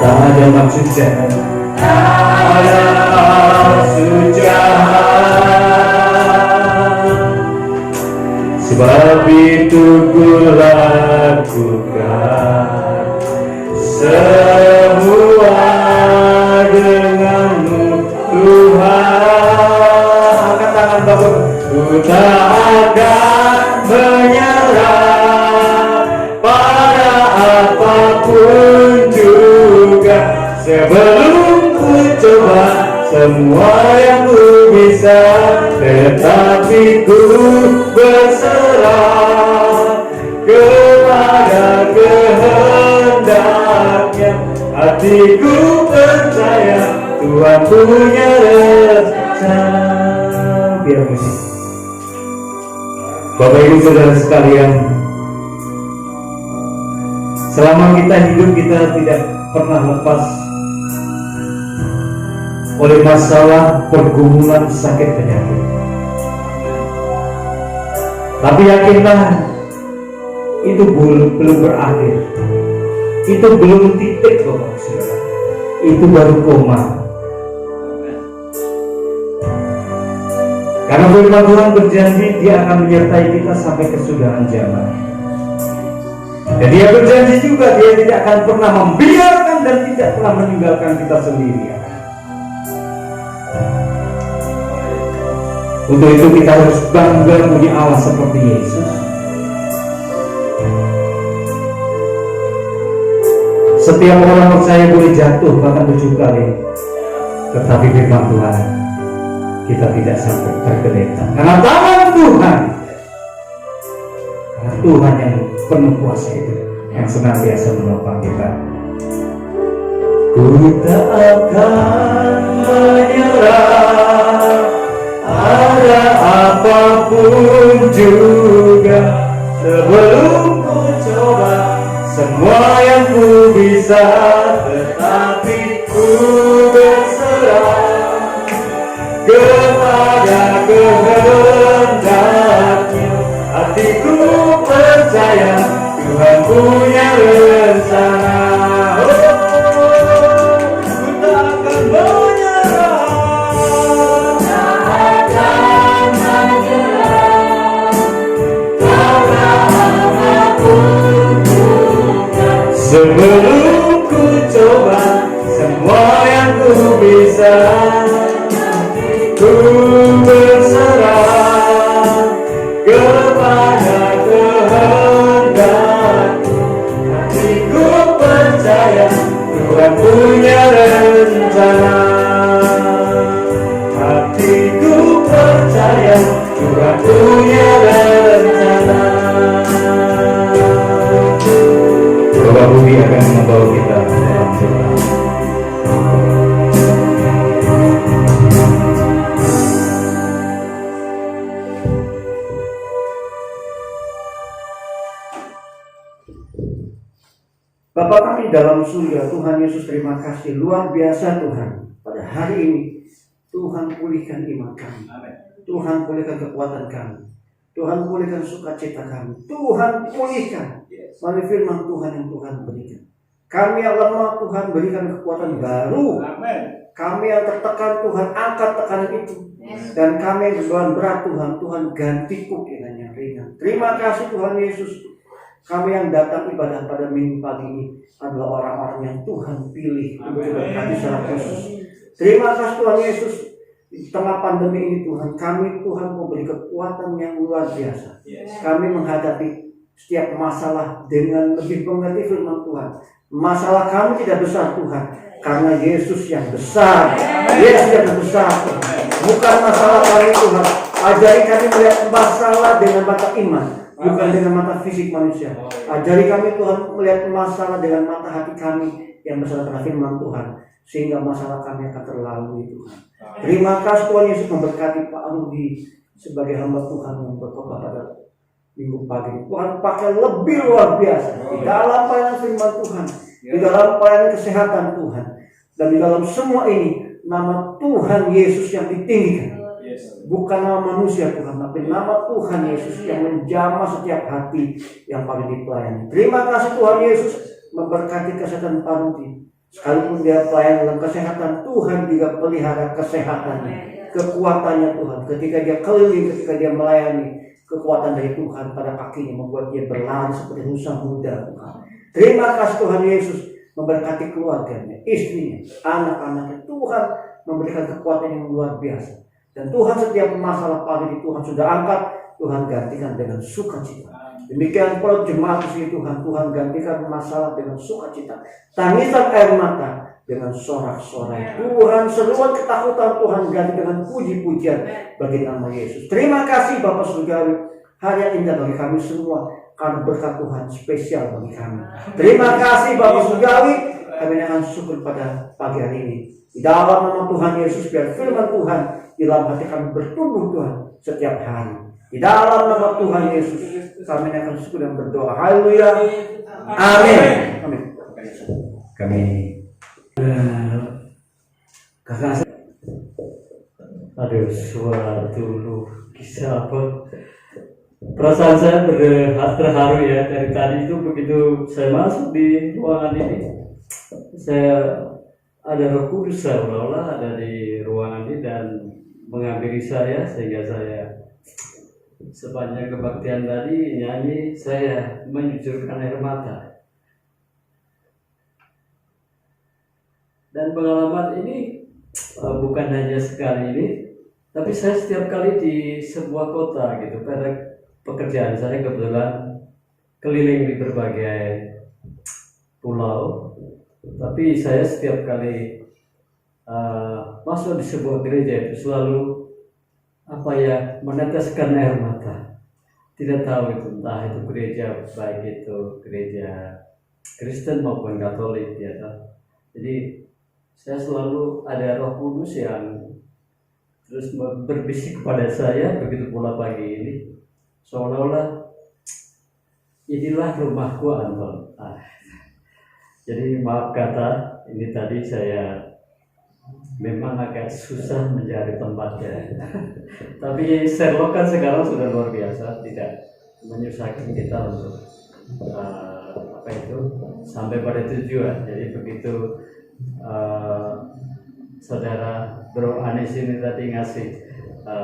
tak ada maksud jahat, ada maksud jahat. Sebab itu ku lakukan semua denganmu Tuhan. Angkat tangan Bapak. Ku tak akan menyerah pada apapun juga, sebelum ku coba semua yang ku bisa, tetapi ku berserah kepada kehendaknya. Hatiku percaya Tuhan punya rencana. Biar musik. Bapak Ibu Saudara sekalian, selama kita hidup kita tidak pernah lepas oleh masalah, pergumulan, sakit, penyakit. Tapi yakinlah, itu belum berakhir. Itu belum titik, Bapak Saudara. Itu baru koma. Karena firman Tuhan berjanji Dia akan menyertai kita sampai kesudahan zaman. Dan Dia berjanji juga Dia tidak akan pernah membiarkan dan tidak pernah meninggalkan kita sendirian. Untuk itu kita harus bangga punya Allah seperti Yesus. Setiap orang percaya boleh jatuh bahkan 7 kali, tetapi firman Tuhan, kita tidak sampai tergeletak karena tangan Tuhan. Karena Tuhan yang penuh kuasa itu yang senantiasa menopang kita. Ku tak akan menyerah, ada apapun juga, sebelum ku coba semua yang ku bisa, tetapi ku berserah kepada kehendaknya. Hatiku percaya Tuhan punya rencana. Ku tak akan menyerah, tak akan menyerah, karena apapun juga, sebelum ku coba semua yang ku bisa, ku berserah kepada kehendakmu. Hatiku percaya Tuhan punya rencana. Hatiku percaya Tuhan punya rencana. Bapak Budi akan membawa kita dalam doa. Bapa kami dalam surga, Tuhan Yesus, terima kasih luar biasa Tuhan. Pada hari ini Tuhan pulihkan iman kami, Tuhan pulihkan kekuatan kami, Tuhan pulihkan sukacita kami, Tuhan pulihkan melalui firman Tuhan yang Tuhan berikan. Kami yang lemah, Tuhan berikan kekuatan baru. Kami yang tertekan, Tuhan angkat tekanan itu. Dan kami yang beban berat, Tuhan ganti dengan yang ringan. Terima kasih Tuhan Yesus. Kami yang datang ibadah pada minggu pagi ini adalah orang-orang yang Tuhan pilih untuk berkati secara khusus. Terima kasih Tuhan Yesus. Di tengah pandemi ini Tuhan memberi kekuatan yang luar biasa. Kami menghadapi setiap masalah dengan lebih mengerti firman Tuhan. Masalah kami tidak besar Tuhan, karena Yesus yang besar. Yesus yang besar Tuhan. Bukan masalah kami Tuhan. Ajari kami melihat masalah dengan mata iman, bukan dengan mata fisik manusia. Ajari kami Tuhan melihat masalah dengan mata hati kami yang bersandar pada firman Tuhan, sehingga masalah kami akan terlalui Tuhan. Terima kasih Tuhan Yesus, memberkati Pak Rudi sebagai hamba Tuhan yang berkhotbah pada minggu pagi. Tuhan pakai lebih luar biasa di dalam pelayanan firman Tuhan, di dalam pelayanan kesehatan Tuhan, dan di dalam semua ini nama Tuhan Yesus yang ditinggikan. Bukan nama manusia Tuhan, tapi nama Tuhan Yesus yang menjamah setiap hati yang paling dipelayani. Terima kasih Tuhan Yesus, memberkati kesehatan Pak Rudi. Sekalipun dia pelayan dalam kesehatan, Tuhan juga pelihara kesehatannya, kekuatannya Tuhan. Ketika dia keliling, ketika dia melayani, kekuatan dari Tuhan pada kakinya membuat dia berlari seperti rusa muda Tuhan. Terima kasih Tuhan Yesus, memberkati keluarganya, istrinya, anak-anaknya. Tuhan memberikan kekuatan yang luar biasa. Dan Tuhan setiap masalah pagi Tuhan sudah angkat, Tuhan gantikan dengan sukacita. Demikian pula jemaat di Tuhan gantikan masalah dengan sukacita. Tangisan air mata dengan sorak-sorai. Tuhan seruan ketakutan Tuhan ganti dengan puji-pujian bagi nama Yesus. Terima kasih Bapak Surgawi, hari yang indah bagi kami semua, karena berkat Tuhan spesial bagi kami. Terima kasih Bapak Surgawi, kami akan syukur pada pagi hari ini. Di dalam nama Tuhan Yesus, biar firman Tuhan di dalam hati kami bertumbuh Tuhan setiap hari. Di dalam nama Tuhan Yesus, kami akan syukur dan berdoa. Haleluya. Amin. Amin. Kami Kakak, aduh, suatu kisah apa? Perasaan saya terharu ya, dari tadi itu begitu saya masuk di ruangan ini, saya ada Roh Kudus seolah-olah ada di ruangan ini dan menghampiri saya, sehingga saya sepanjang kebaktian tadi nyanyi, saya mencucurkan air mata. Dan pengalaman ini bukan hanya sekali ini, tapi saya setiap kali di sebuah kota gitu, pada pekerjaan saya kebetulan keliling di berbagai pulau, tapi saya setiap kali masuk di sebuah gereja itu selalu meneteskan air mata. Tidak tahu itu, entah itu gereja, baik itu gereja Kristen maupun Katolik ya. Jadi saya selalu ada Roh Kudus yang terus berbisik kepada saya, begitu pula pagi ini, seolah-olah inilah rumahku Anton. Jadi maaf kata, ini tadi saya memang agak susah mencari tempatnya. Tapi Sherlock kan sekarang sudah luar biasa, tidak menyusahkan kita untuk sampai pada tujuan. Jadi begitu saudara Bro Anis ini tadi ngasih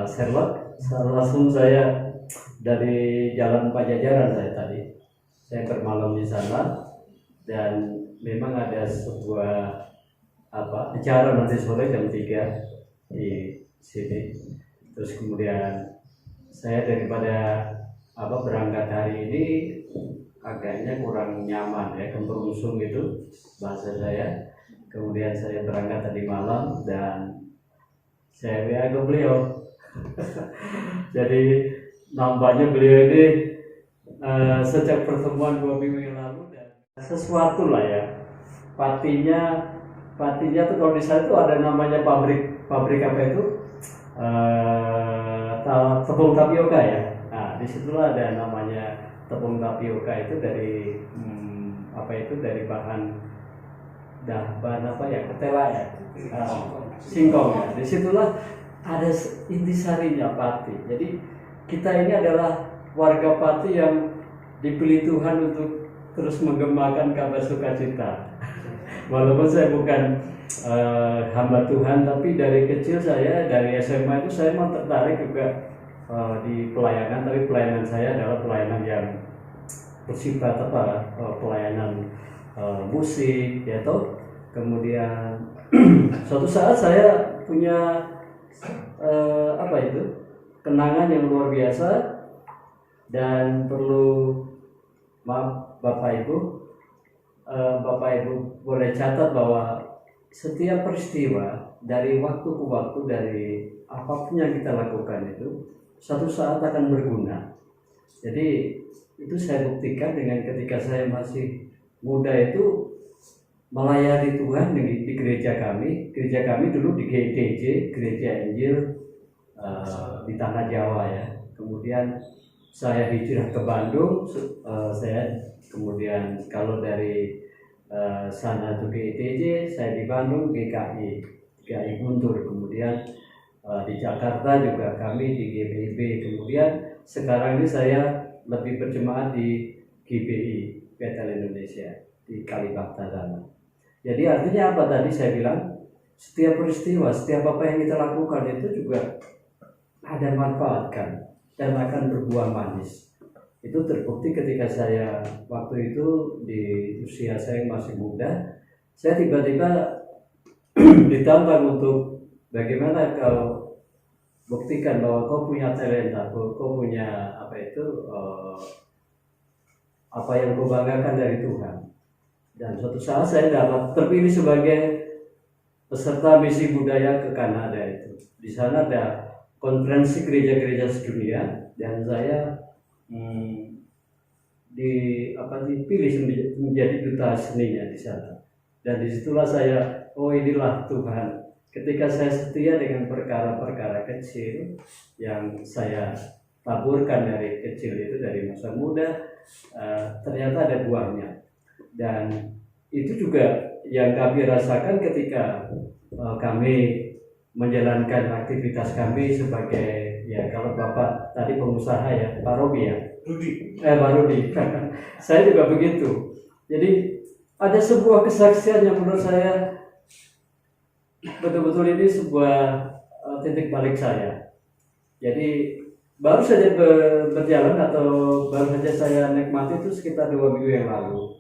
Sherlock, langsung saya dari Jalan Pajajaran saya bermalam di sana, dan memang ada sebuah acara nanti sore jam 3 di sini. Terus kemudian saya daripada berangkat hari ini agaknya kurang nyaman ya, kemperungsung gitu bahasa saya. Kemudian saya berangkat tadi malam dan saya WA ke beliau. Jadi nampaknya beliau ini sejak pertemuan 2 minggu yang lalu sesuatu lah ya. Patinya tuh kalau di sana tuh ada namanya pabrik apa itu, tepung tapioka ya. Nah disitulah ada namanya tepung tapioka itu dari dari bahan apa ya, ketela ya, singkong ya. Disitulah ada intisarinya Pati. Jadi kita ini adalah warga Pati yang dipilih Tuhan untuk terus menggemakan kabar sukacita. Walaupun saya bukan hamba Tuhan, tapi dari kecil saya, dari SMA itu saya memang tertarik juga di pelayanan. Tapi pelayanan saya adalah pelayanan yang bersifat pelayanan musik, ya toh. Kemudian suatu saat saya punya kenangan yang luar biasa, dan perlu maaf Bapak Ibu boleh catat bahwa setiap peristiwa dari waktu ke waktu, dari apapun yang kita lakukan itu suatu saat akan berguna. Jadi itu saya buktikan dengan ketika saya masih muda itu melayani Tuhan di gereja kami. Gereja kami dulu di GDJ, Gereja Injil di Tanah Jawa ya. Kemudian saya hijrah ke Bandung, kemudian kalau dari sana ke GDJ, saya di Bandung GKI Guntur. Kemudian di Jakarta juga kami di GBIB. Kemudian sekarang ini saya lebih berjemaat di GBI Bethel Indonesia di Kalibata sana. Jadi artinya apa tadi saya bilang, setiap peristiwa, setiap apa yang kita lakukan itu juga ada manfaatkan dan akan berbuah manis. Itu terbukti ketika saya waktu itu di usia saya masih muda, saya tiba-tiba ditantang untuk bagaimana kau buktikan bahwa kau punya talenta, kau punya apa yang kau banggakan dari Tuhan. Dan suatu saat saya dapat terpilih sebagai peserta misi budaya ke Kanada itu. Di sana ada konferensi gereja-gereja sedunia, dan saya dipilih menjadi duta seninya di sana. Dan disitulah saya, inilah Tuhan. Ketika saya setia dengan perkara-perkara kecil yang saya taburkan dari kecil itu, dari masa muda, ternyata ada buahnya. Dan itu juga yang kami rasakan ketika kami menjalankan aktivitas kami sebagai, ya kalau Bapak tadi pengusaha ya, Pak Robi ya, Pak Rudi. Saya juga begitu. Jadi ada sebuah kesaksian yang menurut saya betul-betul ini sebuah titik balik saya. Jadi baru saja berjalan atau baru saja saya nikmati itu sekitar 2 minggu yang lalu.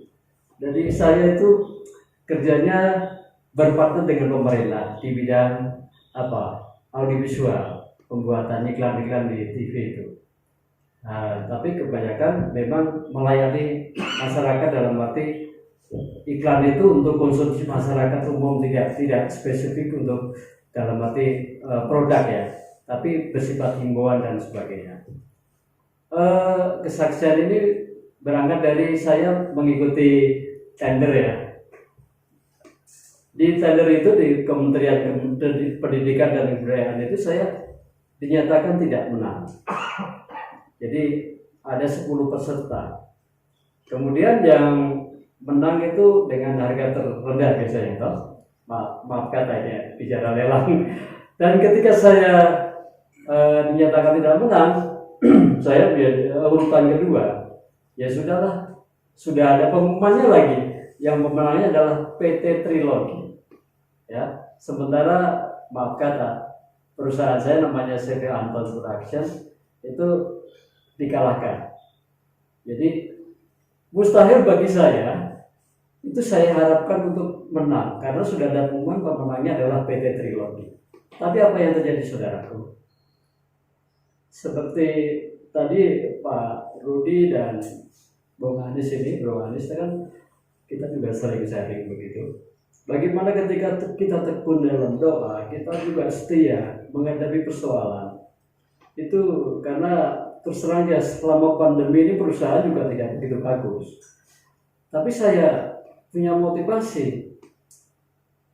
Jadi saya itu kerjanya berpartner dengan pemerintah di bidang audiovisual, pembuatan iklan-iklan di TV itu. Nah, tapi kebanyakan memang melayani masyarakat dalam arti iklan itu untuk konsumsi masyarakat umum, tidak spesifik untuk dalam arti produk ya, tapi bersifat himbauan dan sebagainya. Kesaksian ini berangkat dari saya mengikuti tender ya. Di tender itu di Kementerian Pendidikan dan Kebudayaan itu saya dinyatakan tidak menang. Jadi ada 10 peserta. Kemudian yang menang itu dengan harga terendah biasanya toh. Maaf katanya bicara lelang. Dan ketika saya dinyatakan tidak menang, saya urutan kedua. Ya sudahlah, sudah ada pengumumannya lagi. Yang pemenangnya adalah PT Trilogi. Ya, sementara maaf kata perusahaan saya namanya CV Anton Production itu dikalahkan. Jadi mustahil bagi saya, itu saya harapkan untuk menang karena sudah ada pengumuman pemenangnya adalah PT Trilogi. Tapi apa yang terjadi saudaraku? Seperti tadi Pak Rudi dan Bung Anis ini, Bro Anis kan kita juga sering sharing begitu. Bagaimana ketika kita tekun dalam doa, kita juga setia menghadapi persoalan. Itu karena terus terang ya selama pandemi ini perusahaan juga tidak begitu bagus. Tapi saya punya motivasi,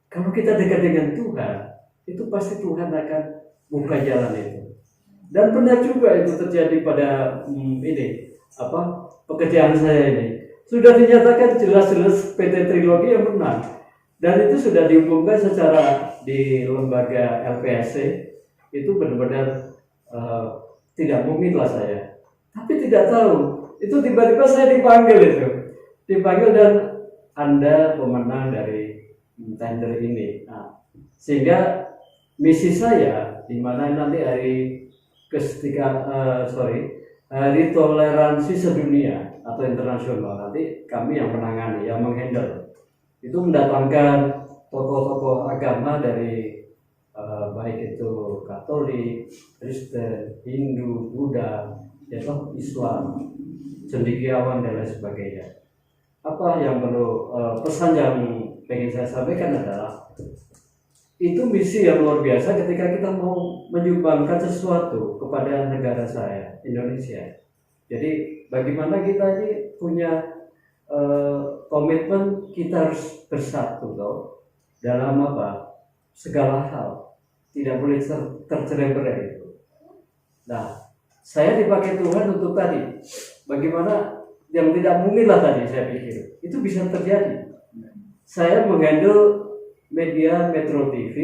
kalau kita dekat dengan Tuhan, itu pasti Tuhan akan buka jalan itu. Dan benar juga itu terjadi pada pekerjaan saya ini. Sudah dinyatakan jelas-jelas PT Trilogi yang menang. Dan itu sudah diumumkan secara di lembaga LPSC. Itu benar-benar tidak mungkin lah saya. Tapi tidak tahu, itu tiba-tiba saya dipanggil itu. Dipanggil dan Anda pemenang dari tender ini. Nah, sehingga misi saya di mana nanti hari hari toleransi sedunia atau internasional, nanti kami yang menangani, yang menghandle. Itu mendatangkan tokoh-tokoh agama dari baik itu Katolik, Kristen, Hindu, Buddha, Islam, cendekiawan dan lain sebagainya. Apa yang perlu pesan yang pengen saya sampaikan adalah itu misi yang luar biasa ketika kita mau menyumbangkan sesuatu kepada negara saya, Indonesia. Jadi bagaimana kita ini punya komitmen kita harus bersatu dalam segala hal, tidak boleh tercerai-berai itu. Nah, saya dipakai Tuhan untuk tadi, bagaimana yang tidak mungkin lah tadi saya pikir itu bisa terjadi. Saya menghandle media Metro TV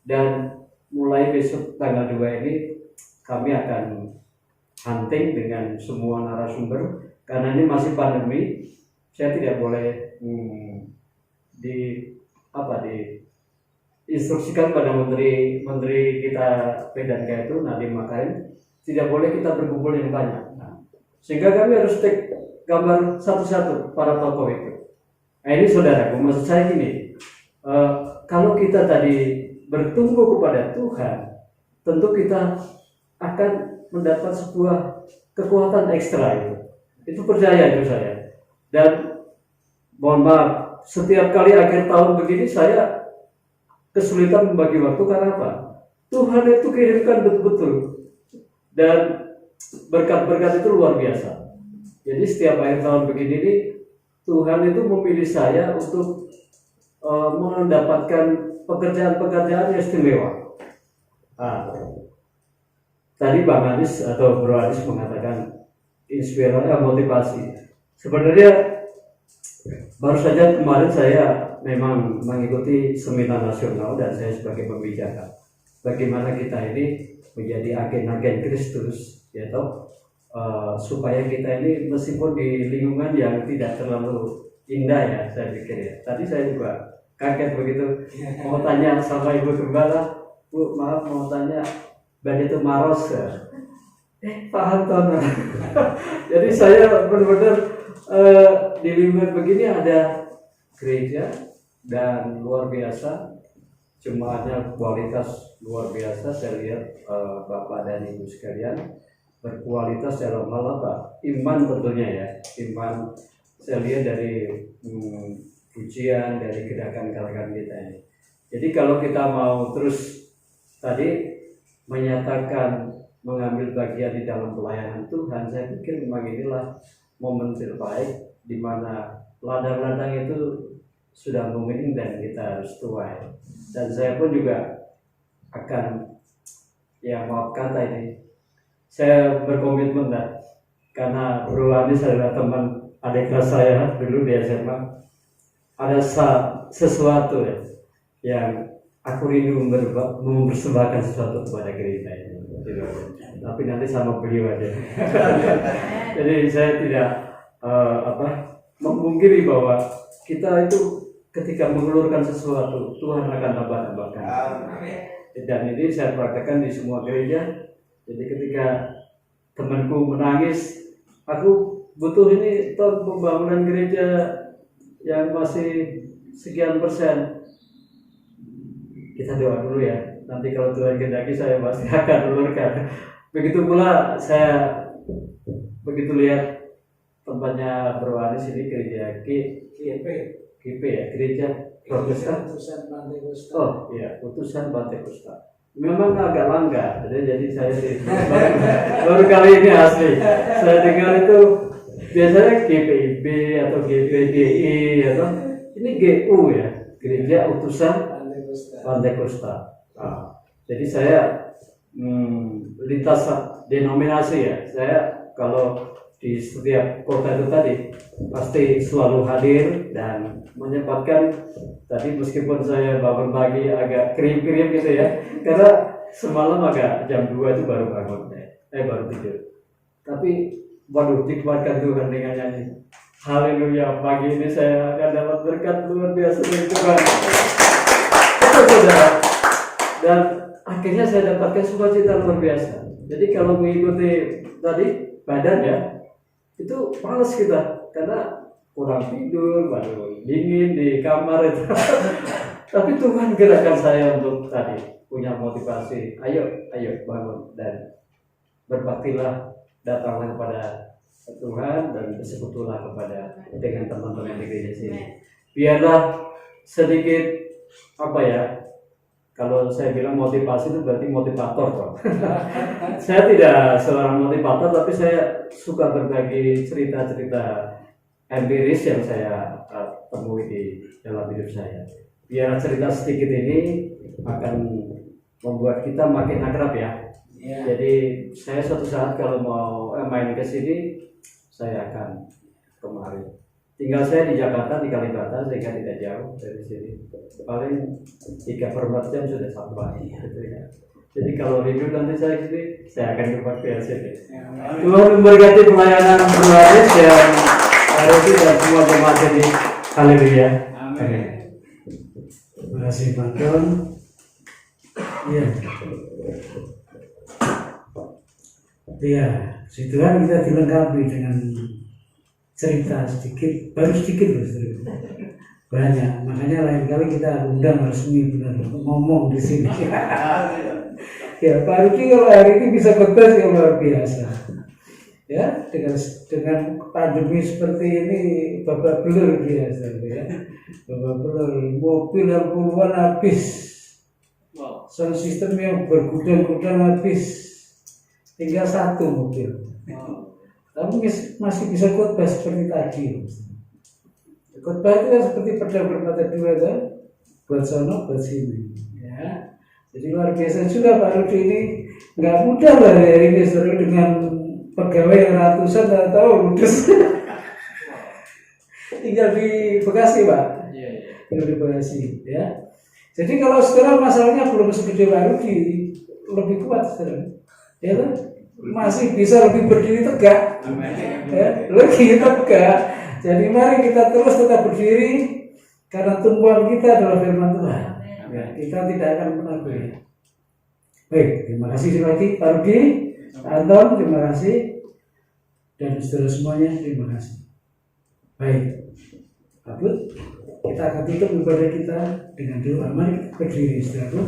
dan mulai besok tanggal 2 ini kami akan hunting dengan semua narasumber karena ini masih pandemi. Saya tidak boleh diinstruksikan pada menteri kita PDK itu Nadiem Makarim, tidak boleh kita berkumpul yang banyak. Nah, sehingga kami harus take gambar satu-satu para tokoh itu. Nah, ini saudaraku, maksud saya gini. Kalau kita tadi bertumbuh kepada Tuhan, tentu kita akan mendapat sebuah kekuatan ekstra itu. Itu percaya itu saya. Dan mohon maaf, setiap kali akhir tahun begini saya kesulitan membagi waktu karena apa? Tuhan itu kirimkan betul-betul. Dan berkat-berkat itu luar biasa. Jadi setiap akhir tahun begini ini Tuhan itu memilih saya untuk mendapatkan pekerjaan-pekerjaan yang istimewa. Tadi Bang Anis atau Bro Anis mengatakan inspirasi, motivasi. Sebenarnya baru saja kemarin saya memang mengikuti seminar nasional dan saya sebagai pembicara. Bagaimana kita ini menjadi agen-agen Kristus, ya toh, supaya kita ini meskipun di lingkungan yang tidak terlalu indah ya, saya pikir ya. Tadi saya juga kaget begitu mau tanya sama Ibu Gembala, Bu maaf mau tanya Benito Maros ya. Pak Anton. Jadi saya benar-benar di lingkungan begini ada gereja dan luar biasa, jemaatnya kualitas luar biasa. Saya lihat Bapak dan Ibu sekalian berkualitas dalam hal apa? Iman tentunya ya, iman. Saya lihat dari pujian, dari gerakan-gerakan kita ini. Jadi kalau kita mau terus tadi menyatakan mengambil bagian di dalam pelayanan Tuhan, saya pikir memang inilah momen terbaik di mana ladang-ladang itu sudah menguning dan kita harus tuai. Dan saya pun juga akan maaf kata ini, saya berkomitmen karena Bro Anis adalah teman adik kelas saya dulu di SMA. Ada sesuatu yang aku rindu mempersembahkan sesuatu kepada gereja ini. Tapi nanti sama beliau aja. Jadi saya tidak memungkiri bahwa kita itu ketika mengeluarkan sesuatu Tuhan akan tambah-tambahkan. Dan ini saya praktekkan di semua gereja. Jadi ketika temanku menangis, aku butuh ini tahun pembangunan gereja yang masih sekian persen. Kita doa dulu ya. Nanti kalau Tuhan kehendaki saya pasti akan ulurkan. Begitu pula saya begitu lihat tempatnya Bro Anis ini gereja GP ya, gereja Protestan. Oh iya, Putusan Bantekusta. Memang agak langka, jadi saya baru kali ini asli. Saya dengar itu Biasanya GPIB atau GPGI atau ini GU ya, Gereja Utusan Pantekosta. Jadi saya lintas denominasi ya. Saya kalau di setiap kota itu tadi pasti selalu hadir dan menyempatkan tadi meskipun saya berbagi agak krim-krim gitu ya, karena semalam agak jam 2 itu baru bangun baru tidur. Tapi waduh, dikuatkan Tuhan dengan nyanyi haleluya, pagi ini saya akan dapat berkat luar biasa dari Tuhan. Itu saudara. Dan akhirnya saya dapatkan sukacita luar biasa. Jadi kalau mengikuti tadi badan ya, itu malas kita karena kurang tidur, baru dingin di kamar itu. Tapi Tuhan gerakkan saya untuk tadi punya motivasi. Ayo bangun dan berbaktilah, datanglah kepada Tuhan dan bersekutulah kepada dengan teman-teman di gereja sini. Biarlah sedikit apa ya? Kalau saya bilang motivasi itu berarti motivator kok. Saya tidak seorang motivator, tapi saya suka berbagi cerita-cerita empiris yang saya temui di dalam hidup saya. Biar cerita sedikit ini akan membuat kita makin akrab ya. Jadi saya suatu saat kalau mau main ke sini, saya akan kemari. Tinggal saya di Jakarta, di Kalibata, sehingga tidak jauh dari sini. Paling 3/4 jam sudah sampai. Gitu ya. Jadi kalau rindu nanti saya sini, saya akan cepat ke sini. Tuhan memberkati pelayanan Haris dan Haris dan semua jemaat di Haleluya. Amin. Terima kasih Pak Don. Iya. Iya, si Tuhan kita dilengkapi dengan cerita sedikit, baru sedikit loh, banyak. Makanya lain kali kita undang resmi benar untuk ngomong di sini. Ya, Pak Rudi kalau hari ini bisa khotbah yang luar biasa. Ya, dengan pandemi seperti ini, babak belur biasa, ya. Babak belur, mobil yang puluhan habis, sound system yang bergudang-gudang habis, tinggal satu mobil. Tapi masih bisa khotbah seperti tadi. Khotbah itu kan seperti pedang bermata dua kan, buat sono, buat sini. Ya, jadi luar biasa juga Pak Rudi ini. Nggak mudah lah hari ini seru dengan pegawai yang ratusan nggak tahu ludes. Tinggal di Bekasi Pak. Tinggal di Bekasi. Ya. Jadi kalau sekarang masalahnya belum segede Pak Rudi, lebih kuat sekarang. Ya kan? Masih bisa lebih berdiri tegak, ya, lebih tegak. Jadi mari kita terus tetap berdiri karena tumpuan kita adalah firman Tuhan. Ya, kita tidak akan pernah goyah. Baik, terima kasih sekali lagi Pak Rudi, Anton, terima kasih, dan saudara semuanya terima kasih. Baik, Abud, kita akan tutup ibadah kita dengan doa. Mari kita berdiri saudara.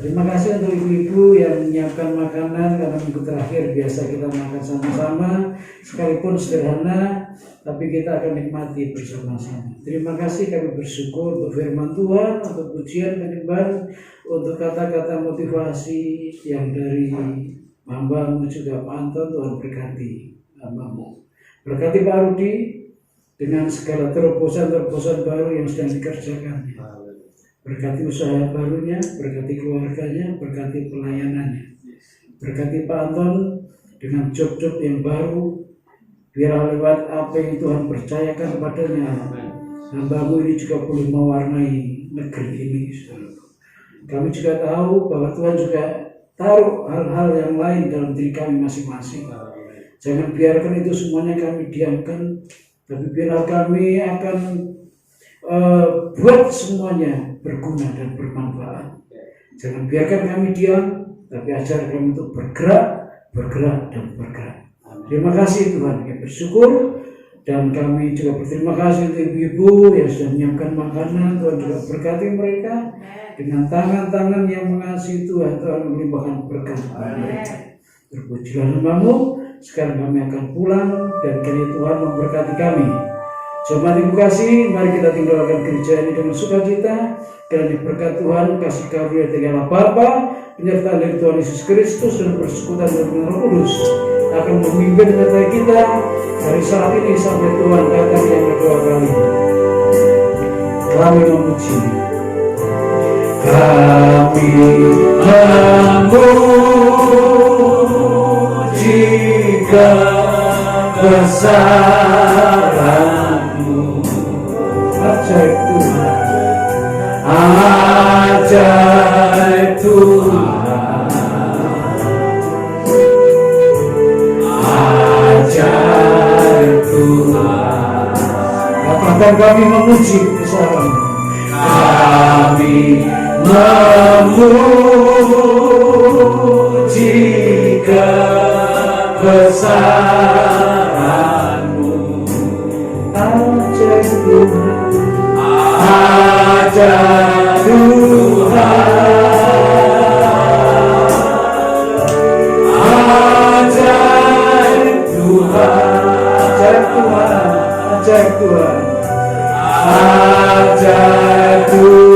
Terima kasih untuk ibu-ibu yang menyiapkan makanan karena minggu terakhir biasa kita makan sama-sama, sekalipun sederhana, tapi kita akan nikmati bersama-sama. Terima kasih, kami bersyukur untuk firman Tuhan, untuk pujian penyembahan, untuk kata-kata motivasi yang dari hamba-Mu juga Pak Anton. Tuhan berkati hamba-Mu. Berkati Pak Rudi dengan segala terobosan-terobosan baru yang sedang dikerjakannya. Berkati usaha barunya, berkati keluarganya, berkati pelayanannya. Berkati Pak Anton dengan job-job yang baru, biar lewat apa yang Tuhan percayakan kepadanya, hamba-Mu ini juga boleh mewarnai negeri ini. Kami juga tahu bahwa Tuhan juga taruh hal-hal yang lain dalam diri kami masing-masing. Jangan biarkan itu semuanya kami diamkan, tapi biarlah kami akan buat semuanya berguna dan bermanfaat. Jangan biarkan kami diam, tapi ajar kami untuk bergerak dan bergerak. Terima kasih Tuhan, kami bersyukur, dan kami juga berterima kasih untuk ibu-ibu yang sudah menyiapkan makanan. Tuhan juga berkati mereka dengan tangan-tangan yang mengasihi Tuhan. Tuhan melimpahkan berkat kepada mereka. Terpujilah nama-Mu. Sekarang kami akan pulang dan kiranya Tuhan memberkati kami Jemaat Ibu kasih, mari kita tinggalkan gereja ini dengan sukacita, dan diberkat Tuhan, kasih karunia dari Allah Bapa, penyertaan dari Tuhan Yesus Kristus, dan persekutuan dari Roh Kudus akan memimpin kita dari saat ini sampai Tuhan datang yang kedua kali. Kami memuji, kami memuji kebesaran-Mu. Ajaib Tuhan, ajaib Tuhan, ajaib Tuhan. Katakan kami memuji kebesaran-Mu. Kami memuji kebesaran-Mu. Ajaib Tuhan, ajaib Tuhan, ajaib Tuhan, ajaib Tuhan, ajaib Tuhan, ajaib Tuhan.